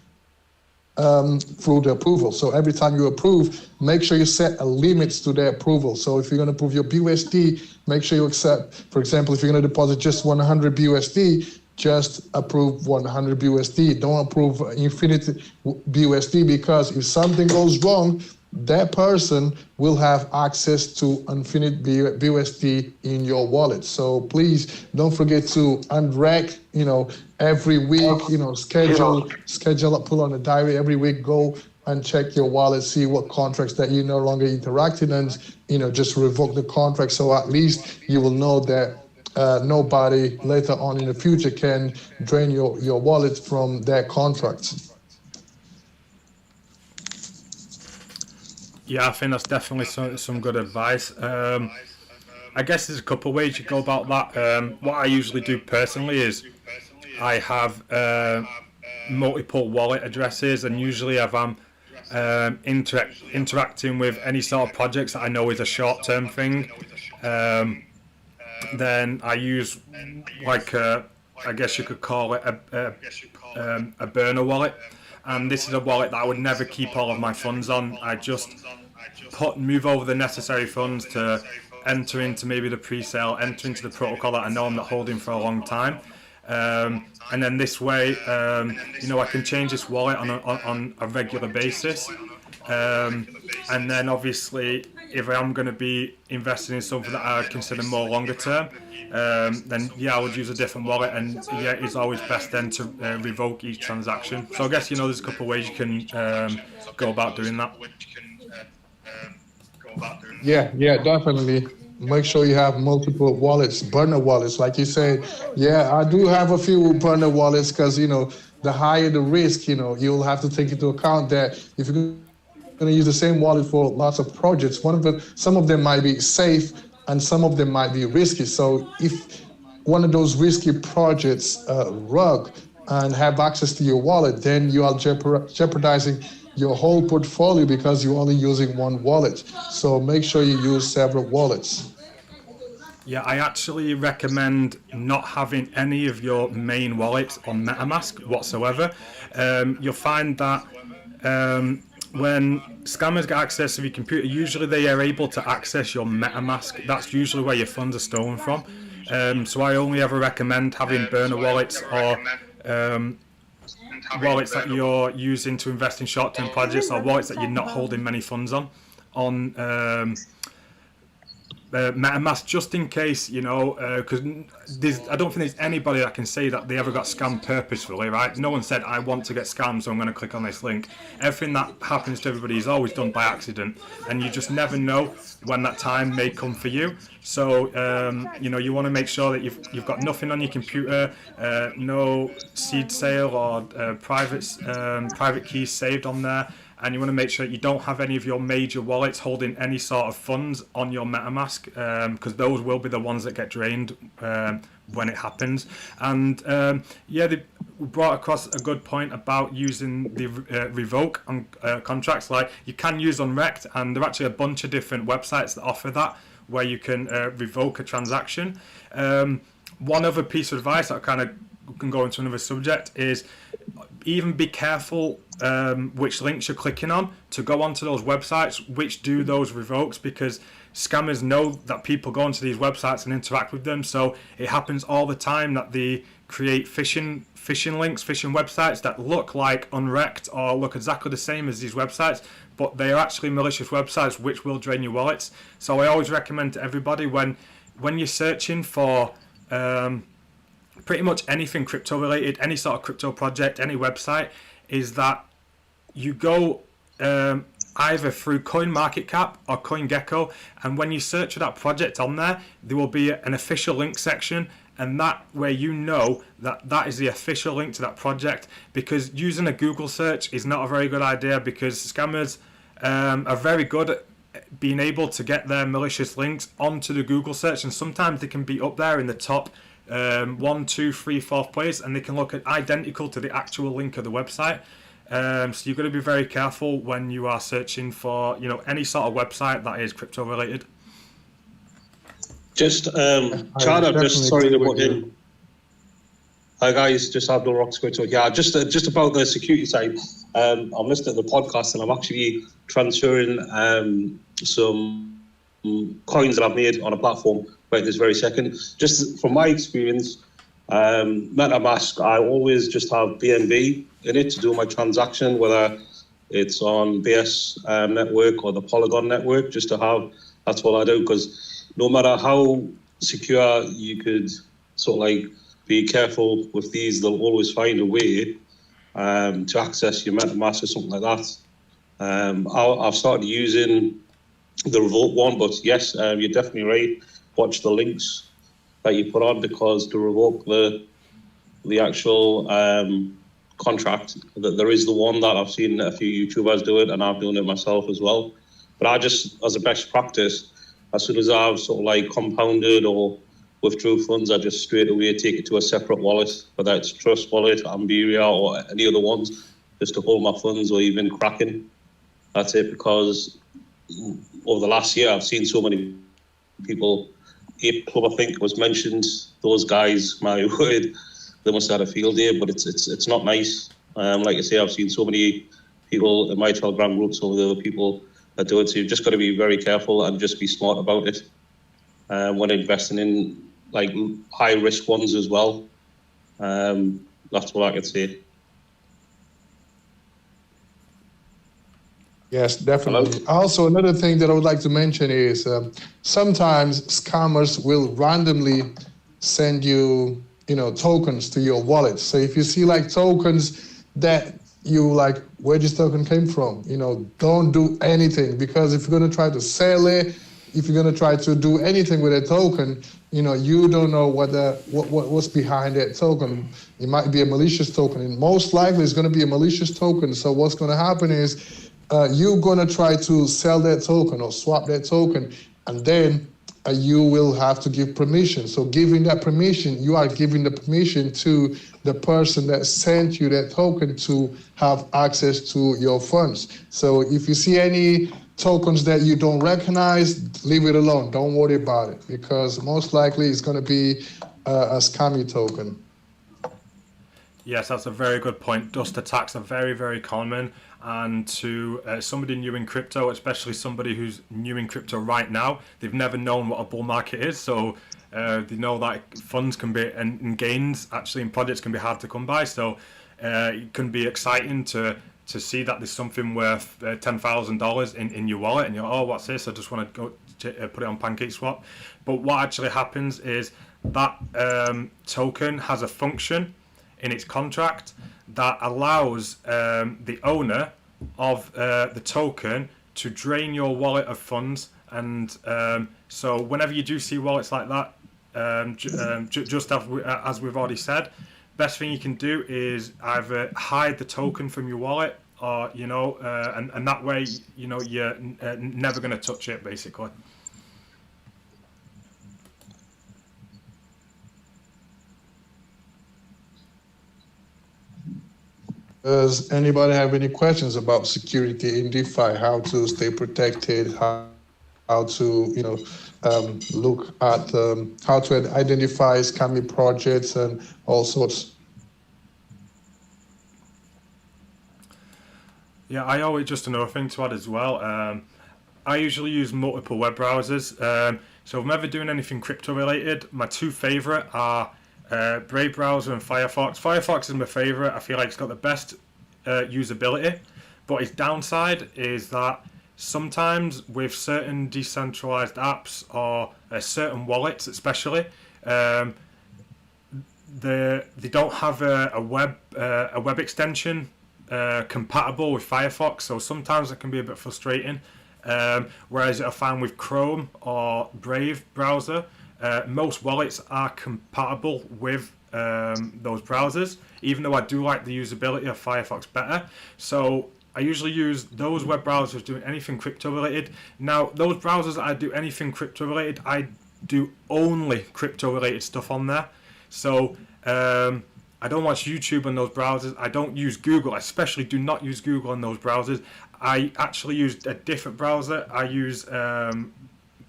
through the approval. So every time you approve, make sure you set a limits to the approval. So if you're going to approve your BUSD, make sure you accept, for example, if you're going to deposit just 100 BUSD, just approve 100 BUSD. Don't approve infinite BUSD, because if something goes wrong, that person will have access to infinite BUSD in your wallet. So please don't forget to unrec, every week, schedule, pull on a diary every week, go and check your wallet, see what contracts that you no longer interacting, and, just revoke the contract. So at least you will know that nobody later on in the future can drain your wallet from their contracts. Yeah, I think that's definitely some good advice. I guess there's a couple of ways you go about that. What I usually do personally is I have multiple wallet addresses, and usually if I'm interacting with any sort of projects that I know is a short-term thing, then I use I guess you could call it a burner wallet. And this is a wallet that I would never keep all of my funds on. I just move over the necessary funds to enter into maybe the pre-sale, enter into the protocol that I know I'm not holding for a long time. And then this way, I can change this wallet on a regular basis. And then obviously, if I'm going to be investing in something that I consider more longer term, then I would use a different wallet, and it's always best then to revoke each transaction. So I guess there's a couple of ways you can go about doing that. Yeah, definitely. Make sure you have multiple wallets, burner wallets, like you say. Yeah, I do have a few burner wallets because the higher the risk, you'll have to take into account that if you're going to use the same wallet for lots of projects, some of them might be safe and some of them might be risky. So if one of those risky projects rug and have access to your wallet, then you are jeopardizing your whole portfolio because you're only using one wallet. So make sure you use several wallets. Yeah, I actually recommend not having any of your main wallets on MetaMask whatsoever. You'll find that when scammers get access to your computer, usually they are able to access your MetaMask. That's usually where your funds are stolen from. So I only ever recommend having burner wallets or wallets that you're using to invest in short-term projects, or wallets that you're not holding many funds on MetaMask, just in case, because I don't think there's anybody that can say that they ever got scammed purposefully, right? No one said, I want to get scammed, so I'm going to click on this link. Everything that happens to everybody is always done by accident, and you just never know when that time may come for you. So, you want to make sure that you've got nothing on your computer, no seed sale or private keys saved on there. And you want to make sure that you don't have any of your major wallets holding any sort of funds on your MetaMask, because those will be the ones that get drained when it happens. And they brought across a good point about using the revoke on contracts. Like, you can use Unrect, and there are actually a bunch of different websites that offer that, where you can revoke a transaction. One other piece of advice that kind of can go into another subject is even be careful which links you're clicking on to go onto those websites which do those revokes, because scammers know that people go onto these websites and interact with them. So it happens all the time that they create phishing links, phishing websites that look like Unrect or look exactly the same as these websites, but they are actually malicious websites which will drain your wallets. So I always recommend to everybody, when you're searching for pretty much anything crypto related, any sort of crypto project, any website, is that you go either through CoinMarketCap or CoinGecko, and when you search for that project on there, there will be an official link section, and that way you know that is the official link to that project. Because using a Google search is not a very good idea, because scammers are very good at being able to get their malicious links onto the Google search, and sometimes they can be up there in the top 1, 2, 3, 4th place, and they can look identical to the actual link of the website. So you've got to be very careful when you are searching for any sort of website that is crypto related. Just Chad, I'm just sorry to put in. Hi guys, just Abdul Rock's Crypto. Yeah, just about the security side. I'm listening to the podcast, and I'm actually transferring some coins that I've made on a platform right this very second. Just from my experience, MetaMask, I always just have BNB in it to do my transaction, whether it's on BS network or the Polygon network, just to have, that's what I do, because no matter how secure you could sort of like be careful with these, they'll always find a way to access your MetaMask or something like that. I've started using the Revolt one, but yes, you're definitely right. Watch the links that you put on, because to revoke the actual contract, that there is the one that I've seen a few YouTubers do it, and I'm doing it myself as well. But I just, as a best practice, as soon as I've sort of like compounded or withdrew funds, I just straight away take it to a separate wallet, whether it's Trust Wallet, Amberia, or any other ones, just to hold my funds, or even Kraken. That's it, because over the last year, I've seen so many people. Ape Club, I think, was mentioned. Those guys, my word, they must have had a field day, but it's not nice. Like I say, I've seen so many people in my Telegram groups, or the other people that do it. So you've just got to be very careful and just be smart about it when investing in like high risk ones as well. That's what I could say. Yes, definitely. Hello? Also, another thing that I would like to mention is sometimes scammers will randomly send you, tokens to your wallet. So if you see like tokens that you like, where this token came from, don't do anything, because if you're going to try to sell it, if you're going to try to do anything with a token, you don't know what's behind that token. It might be a malicious token, and most likely it's going to be a malicious token. So what's going to happen is you're going to try to sell that token or swap that token, and then you will have to give permission. So giving that permission, you are giving the permission to the person that sent you that token to have access to your funds. So if you see any tokens that you don't recognize, leave it alone. Don't worry about it, because most likely it's going to be a scammy token. Yes, that's a very good point. Dust attacks are very, very common. And to somebody new in crypto, especially somebody who's new in crypto right now, they've never known what a bull market is. So they know that funds can be, and gains actually in projects can be hard to come by. So it can be exciting to see that there's something worth $10,000 in your wallet, and you're, oh, what's this? I just want to go put it on PancakeSwap. But what actually happens is that token has a function in its contract that allows the owner of the token to drain your wallet of funds. And so whenever you do see wallets like that, just as we've already said, best thing you can do is either hide the token from your wallet, or and that way you're never going to touch it, basically. Does anybody have any questions about security in DeFi? How to stay protected? How to look at how to identify scammy projects and all sorts? Yeah, I always, just another thing to add as well. I usually use multiple web browsers. So if I'm ever doing anything crypto related, my two favorite are Brave browser and Firefox. Firefox is my favorite. I feel like it's got the best usability, but its downside is that sometimes with certain decentralized apps or certain wallets, especially, they don't have a web extension compatible with Firefox, so sometimes it can be a bit frustrating. Whereas I found with Chrome or Brave browser, most wallets are compatible with those browsers, even though I do like the usability of Firefox better. So I usually use those web browsers doing anything crypto related. Now, those browsers that I do anything crypto related, I do only crypto related stuff on there. So I don't watch YouTube on those browsers. I don't use Google. I especially do not use Google on those browsers. I actually use a different browser. I use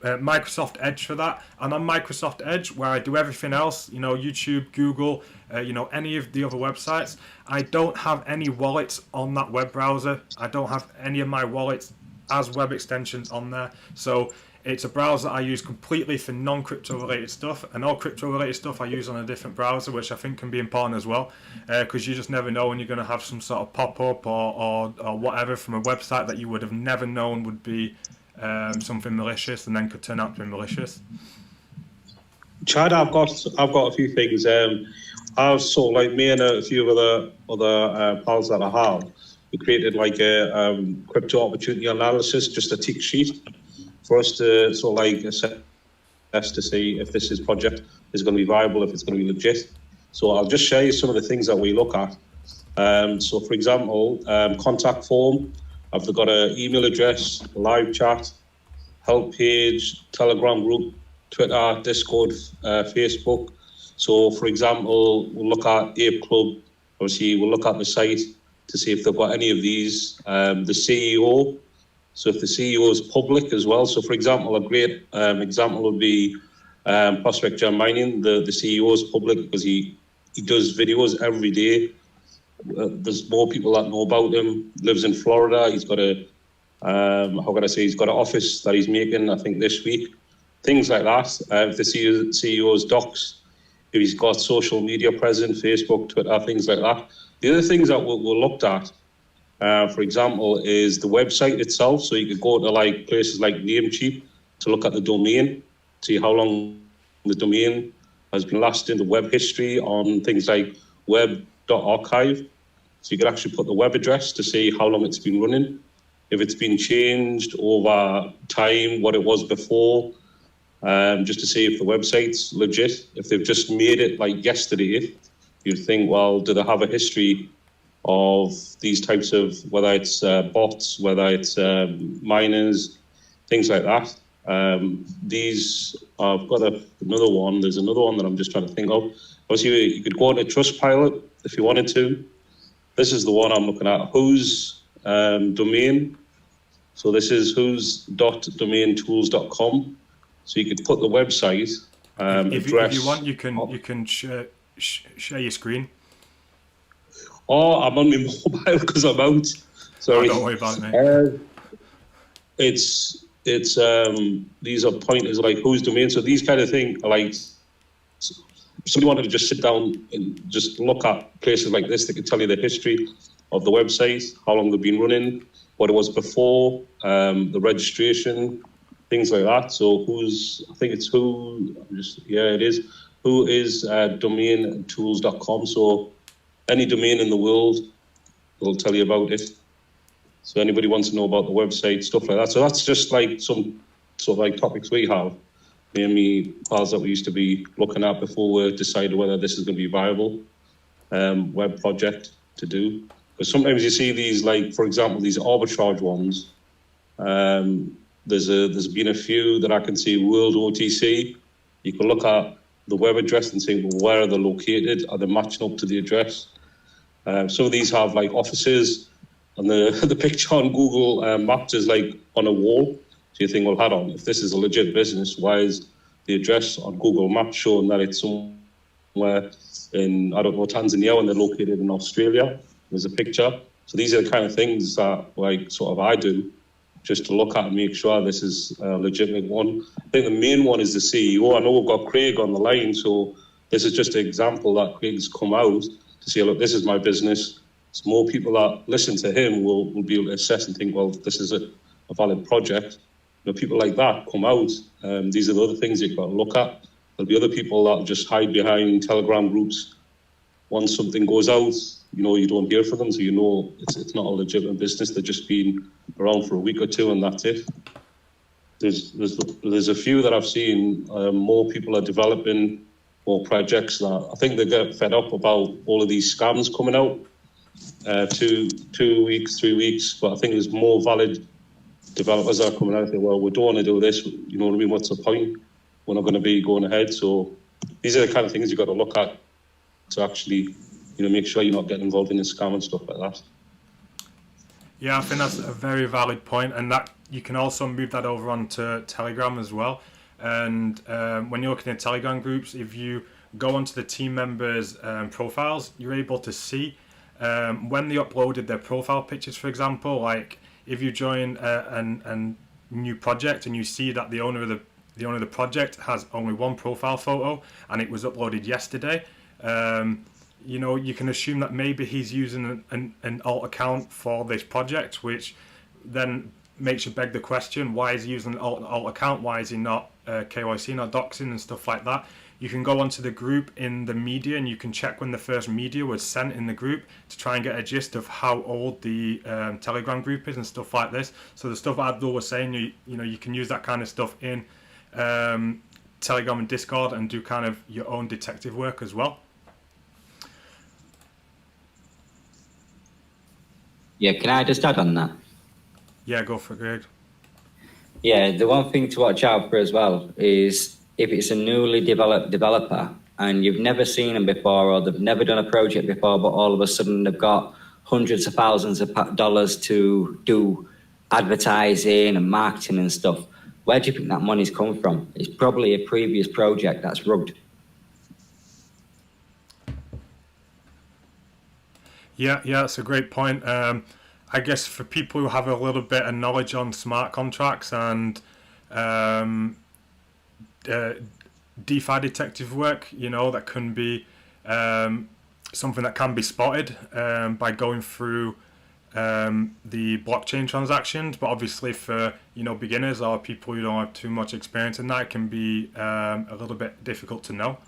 Microsoft Edge for that. And on Microsoft Edge, where I do everything else, YouTube, Google, any of the other websites, I don't have any wallets on that web browser. I don't have any of my wallets as web extensions on there. So it's a browser I use completely for non-crypto related stuff, and all crypto related stuff I use on a different browser, which I think can be important as well, because you just never know when you're going to have some sort of pop-up or whatever from a website that you would have never known would be something malicious, and then could turn out to be malicious. Chad, I've got a few things. I've sort of, like me and a few other pals that I have, we created like a crypto opportunity analysis, just a tick sheet for us to sort of like assess to see if this project is going to be viable, if it's going to be legit. So I'll just share you some of the things that we look at. So for example, contact form, I've got an email address, live chat, help page, Telegram group, Twitter, Discord, Facebook. So for example, we'll look at Ape Club. Obviously, we'll look at the site to see if they've got any of these. The CEO. So if the CEO is public as well. So for example, a great example would be Prospect Gem Mining. The CEO is public because he does videos every day. There's more people that know about him. Lives in Florida. He's got he's got an office that he's making, I think, this week. Things like that. If the CEO's docs, if he's got social media present, Facebook, Twitter, things like that. The other things that we'll looked at, for example, is the website itself. So you could go to like places like Namecheap to look at the domain, see how long the domain has been lasting, the web history on things like web.archive. So you could actually put the web address to see how long it's been running, if it's been changed over time, what it was before, just to see if the website's legit. If they've just made it like yesterday, you'd think, well, do they have a history of these types of, whether it's bots, whether it's miners, things like that. I've got another one. There's another one that I'm just trying to think of. Obviously, you could go on a Trustpilot if you wanted to. This is the one I'm looking at. Who's domain. So this is who's.domaintools.com. So you could put the website address. If you want, you can share your screen. Oh, I'm on my mobile because I'm out. Sorry. Oh, don't worry about it, mate. These are pointers like whose domain. So these kind of things are like if somebody wanted to just sit down and just look at places like this, they could tell you the history of the website, how long they've been running, what it was before, the registration, things like that. So it is domaintools.com. So any domain in the world, they'll tell you about it. So anybody wants to know about the website, stuff like that. So that's just like some sort of like topics we have, me and me pals, that we used to be looking at before we decided whether this is going to be a viable web project to do. Because sometimes you see these, like, for example, these arbitrage ones. There's been a few that I can see, World OTC. You can look at the web address and say, well, where are they located? Are they matching up to the address? Some of these have like offices, and the picture on Google Maps is like on a wall. So you think, well, hold on, if this is a legit business, why is the address on Google Maps showing that it's somewhere in, I don't know, Tanzania, when they're located in Australia? There's a picture. So these are the kind of things that, like, sort of I do, just to look at and make sure this is a legitimate one. I think the main one is the CEO. I know we've got Craig on the line, so this is just an example that Craig's come out to say, look, this is my business. So more people that listen to him will be able to assess and think, well, this is a valid project. You know, people like that come out. These are the other things you've got to look at. There'll be other people that just hide behind Telegram groups. Once something goes out, you know, you don't hear from them, so you know it's not a legitimate business. They've just been around for a week or two, and that's it. There's a few that I've seen. More people are developing more projects. That I think they get fed up about all of these scams coming out. 2 weeks, 3 weeks, but I think there's more valid developers that are coming out and say, well, we don't want to do this. You know what I mean? What's the point? We're not going to be going ahead. So these are the kind of things you've got to look at to actually, you know, make sure you're not getting involved in a scam and stuff like that. Yeah, I think that's a very valid point, and that you can also move that over onto Telegram as well. And when you're looking at Telegram groups, if you go onto the team members' profiles, you're able to see when they uploaded their profile pictures, for example. Like if you join a new project and you see that the owner of the project has only one profile photo and it was uploaded yesterday. You know, you can assume that maybe he's using an alt account for this project, which then makes you beg the question, why is he using an alt account? Why is he not KYC, not doxing and stuff like that? You can go onto the group in the media and you can check when the first media was sent in the group to try and get a gist of how old the Telegram group is and stuff like this. So the stuff Abdul was saying, you know, you can use that kind of stuff in Telegram and Discord and do kind of your own detective work as well. Yeah, can I just add on that? Yeah, go for it, Greg. Yeah, the one thing to watch out for as well is if it's a newly developed developer and you've never seen them before or they've never done a project before, but all of a sudden they've got hundreds of thousands of dollars to do advertising and marketing and stuff. Where do you think that money's come from? It's probably a previous project that's rugged. Yeah, that's a great point. I guess for people who have a little bit of knowledge on smart contracts and DeFi detective work, you know, that can be something that can be spotted by going through the blockchain transactions. But obviously for, you know, beginners or people who don't have too much experience in that, it can be a little bit difficult to know.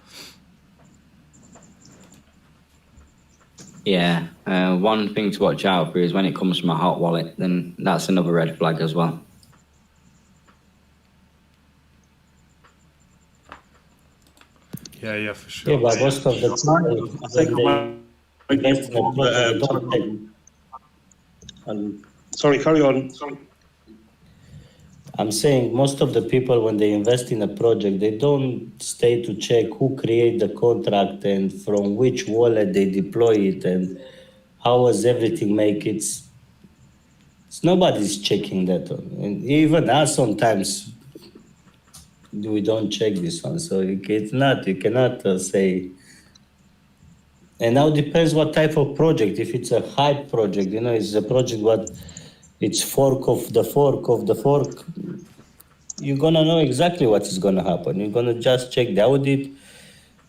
Yeah, one thing to watch out for is when it comes from a hot wallet, then that's another red flag as well. Yeah, for sure. Yeah, but most of the time, I think invest in a project, they don't take. Sorry, carry on. Sorry. I'm saying most of the people, when they invest in a project, they don't stay to check who created the contract and from which wallet they deploy it and how was everything make it. Nobody's checking that. And even us sometimes, we don't check this one. So you cannot say. And now depends what type of project. If it's a hype project, you know, it's a project what it's fork of the fork of the fork, you're gonna know exactly what is gonna happen. You're gonna just check the audit.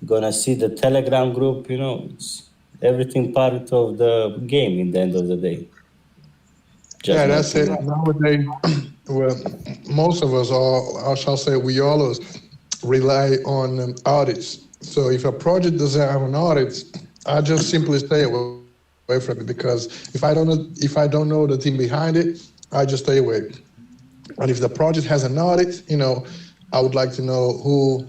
gonna see the Telegram group. You know, it's everything part of the game in the end of the day. Yeah, Just that's it. Nowadays, well, most of us, or I shall say, we all rely on audits. So if a project doesn't have an audit, I just simply stay away from it, because if I don't know the team behind it, I just stay away. And if the project has an audit, I would like to know who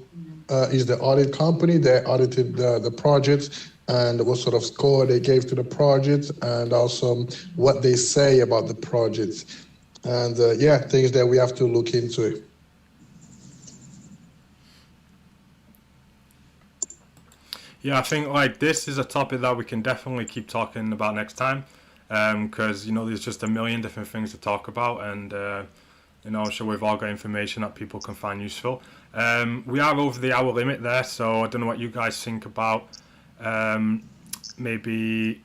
is the audit company that audited the project, and what sort of score they gave to the project, and also what they say about the project. And things that we have to look into. Yeah, I think like this is a topic that we can definitely keep talking about next time, because there's just a million different things to talk about, and I'm sure we've all got information that people can find useful. We are over the hour limit there, so I don't know what you guys think about maybe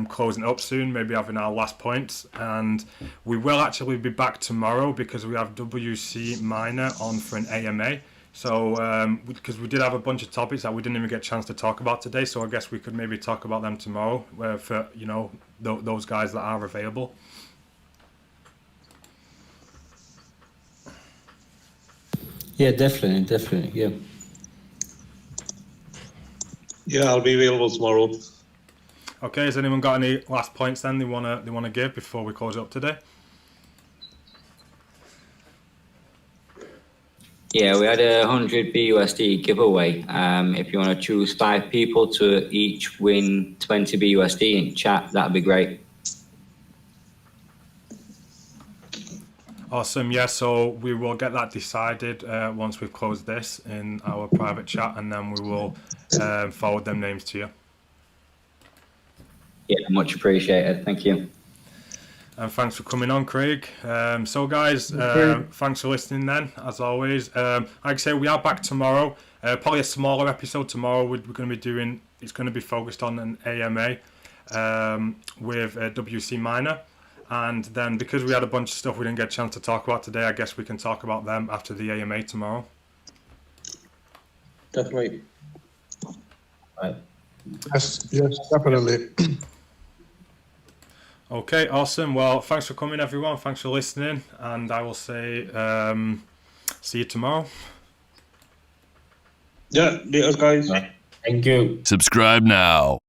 closing up soon, maybe having our last points, and we will actually be back tomorrow because we have WC Minor on for an AMA. So because we did have a bunch of topics that we didn't even get a chance to talk about today, so I guess we could maybe talk about them tomorrow for those guys that are available. Yeah, definitely, yeah. Yeah, I'll be available tomorrow. Okay, has anyone got any last points then they wanna give before we close it up today? Yeah, we had a 100 BUSD giveaway. If you want to choose 5 people to each win 20 BUSD in chat, that'd be great. Awesome, yeah, so we will get that decided once we've closed this in our private chat, and then we will forward them names to you. Yeah, much appreciated. Thank you. And thanks for coming on, Craig. So guys, thanks for listening then, as always. Like I say, we are back tomorrow. Probably a smaller episode tomorrow. We're going to be doing, it's going to be focused on an AMA with WC Minor. And then because we had a bunch of stuff we didn't get a chance to talk about today, I guess we can talk about them after the AMA tomorrow. Definitely. Right. Yes, definitely. Okay, awesome. Well, thanks for coming, everyone. Thanks for listening. And I will say, see you tomorrow. Yeah, later, guys. Thank you. Subscribe now.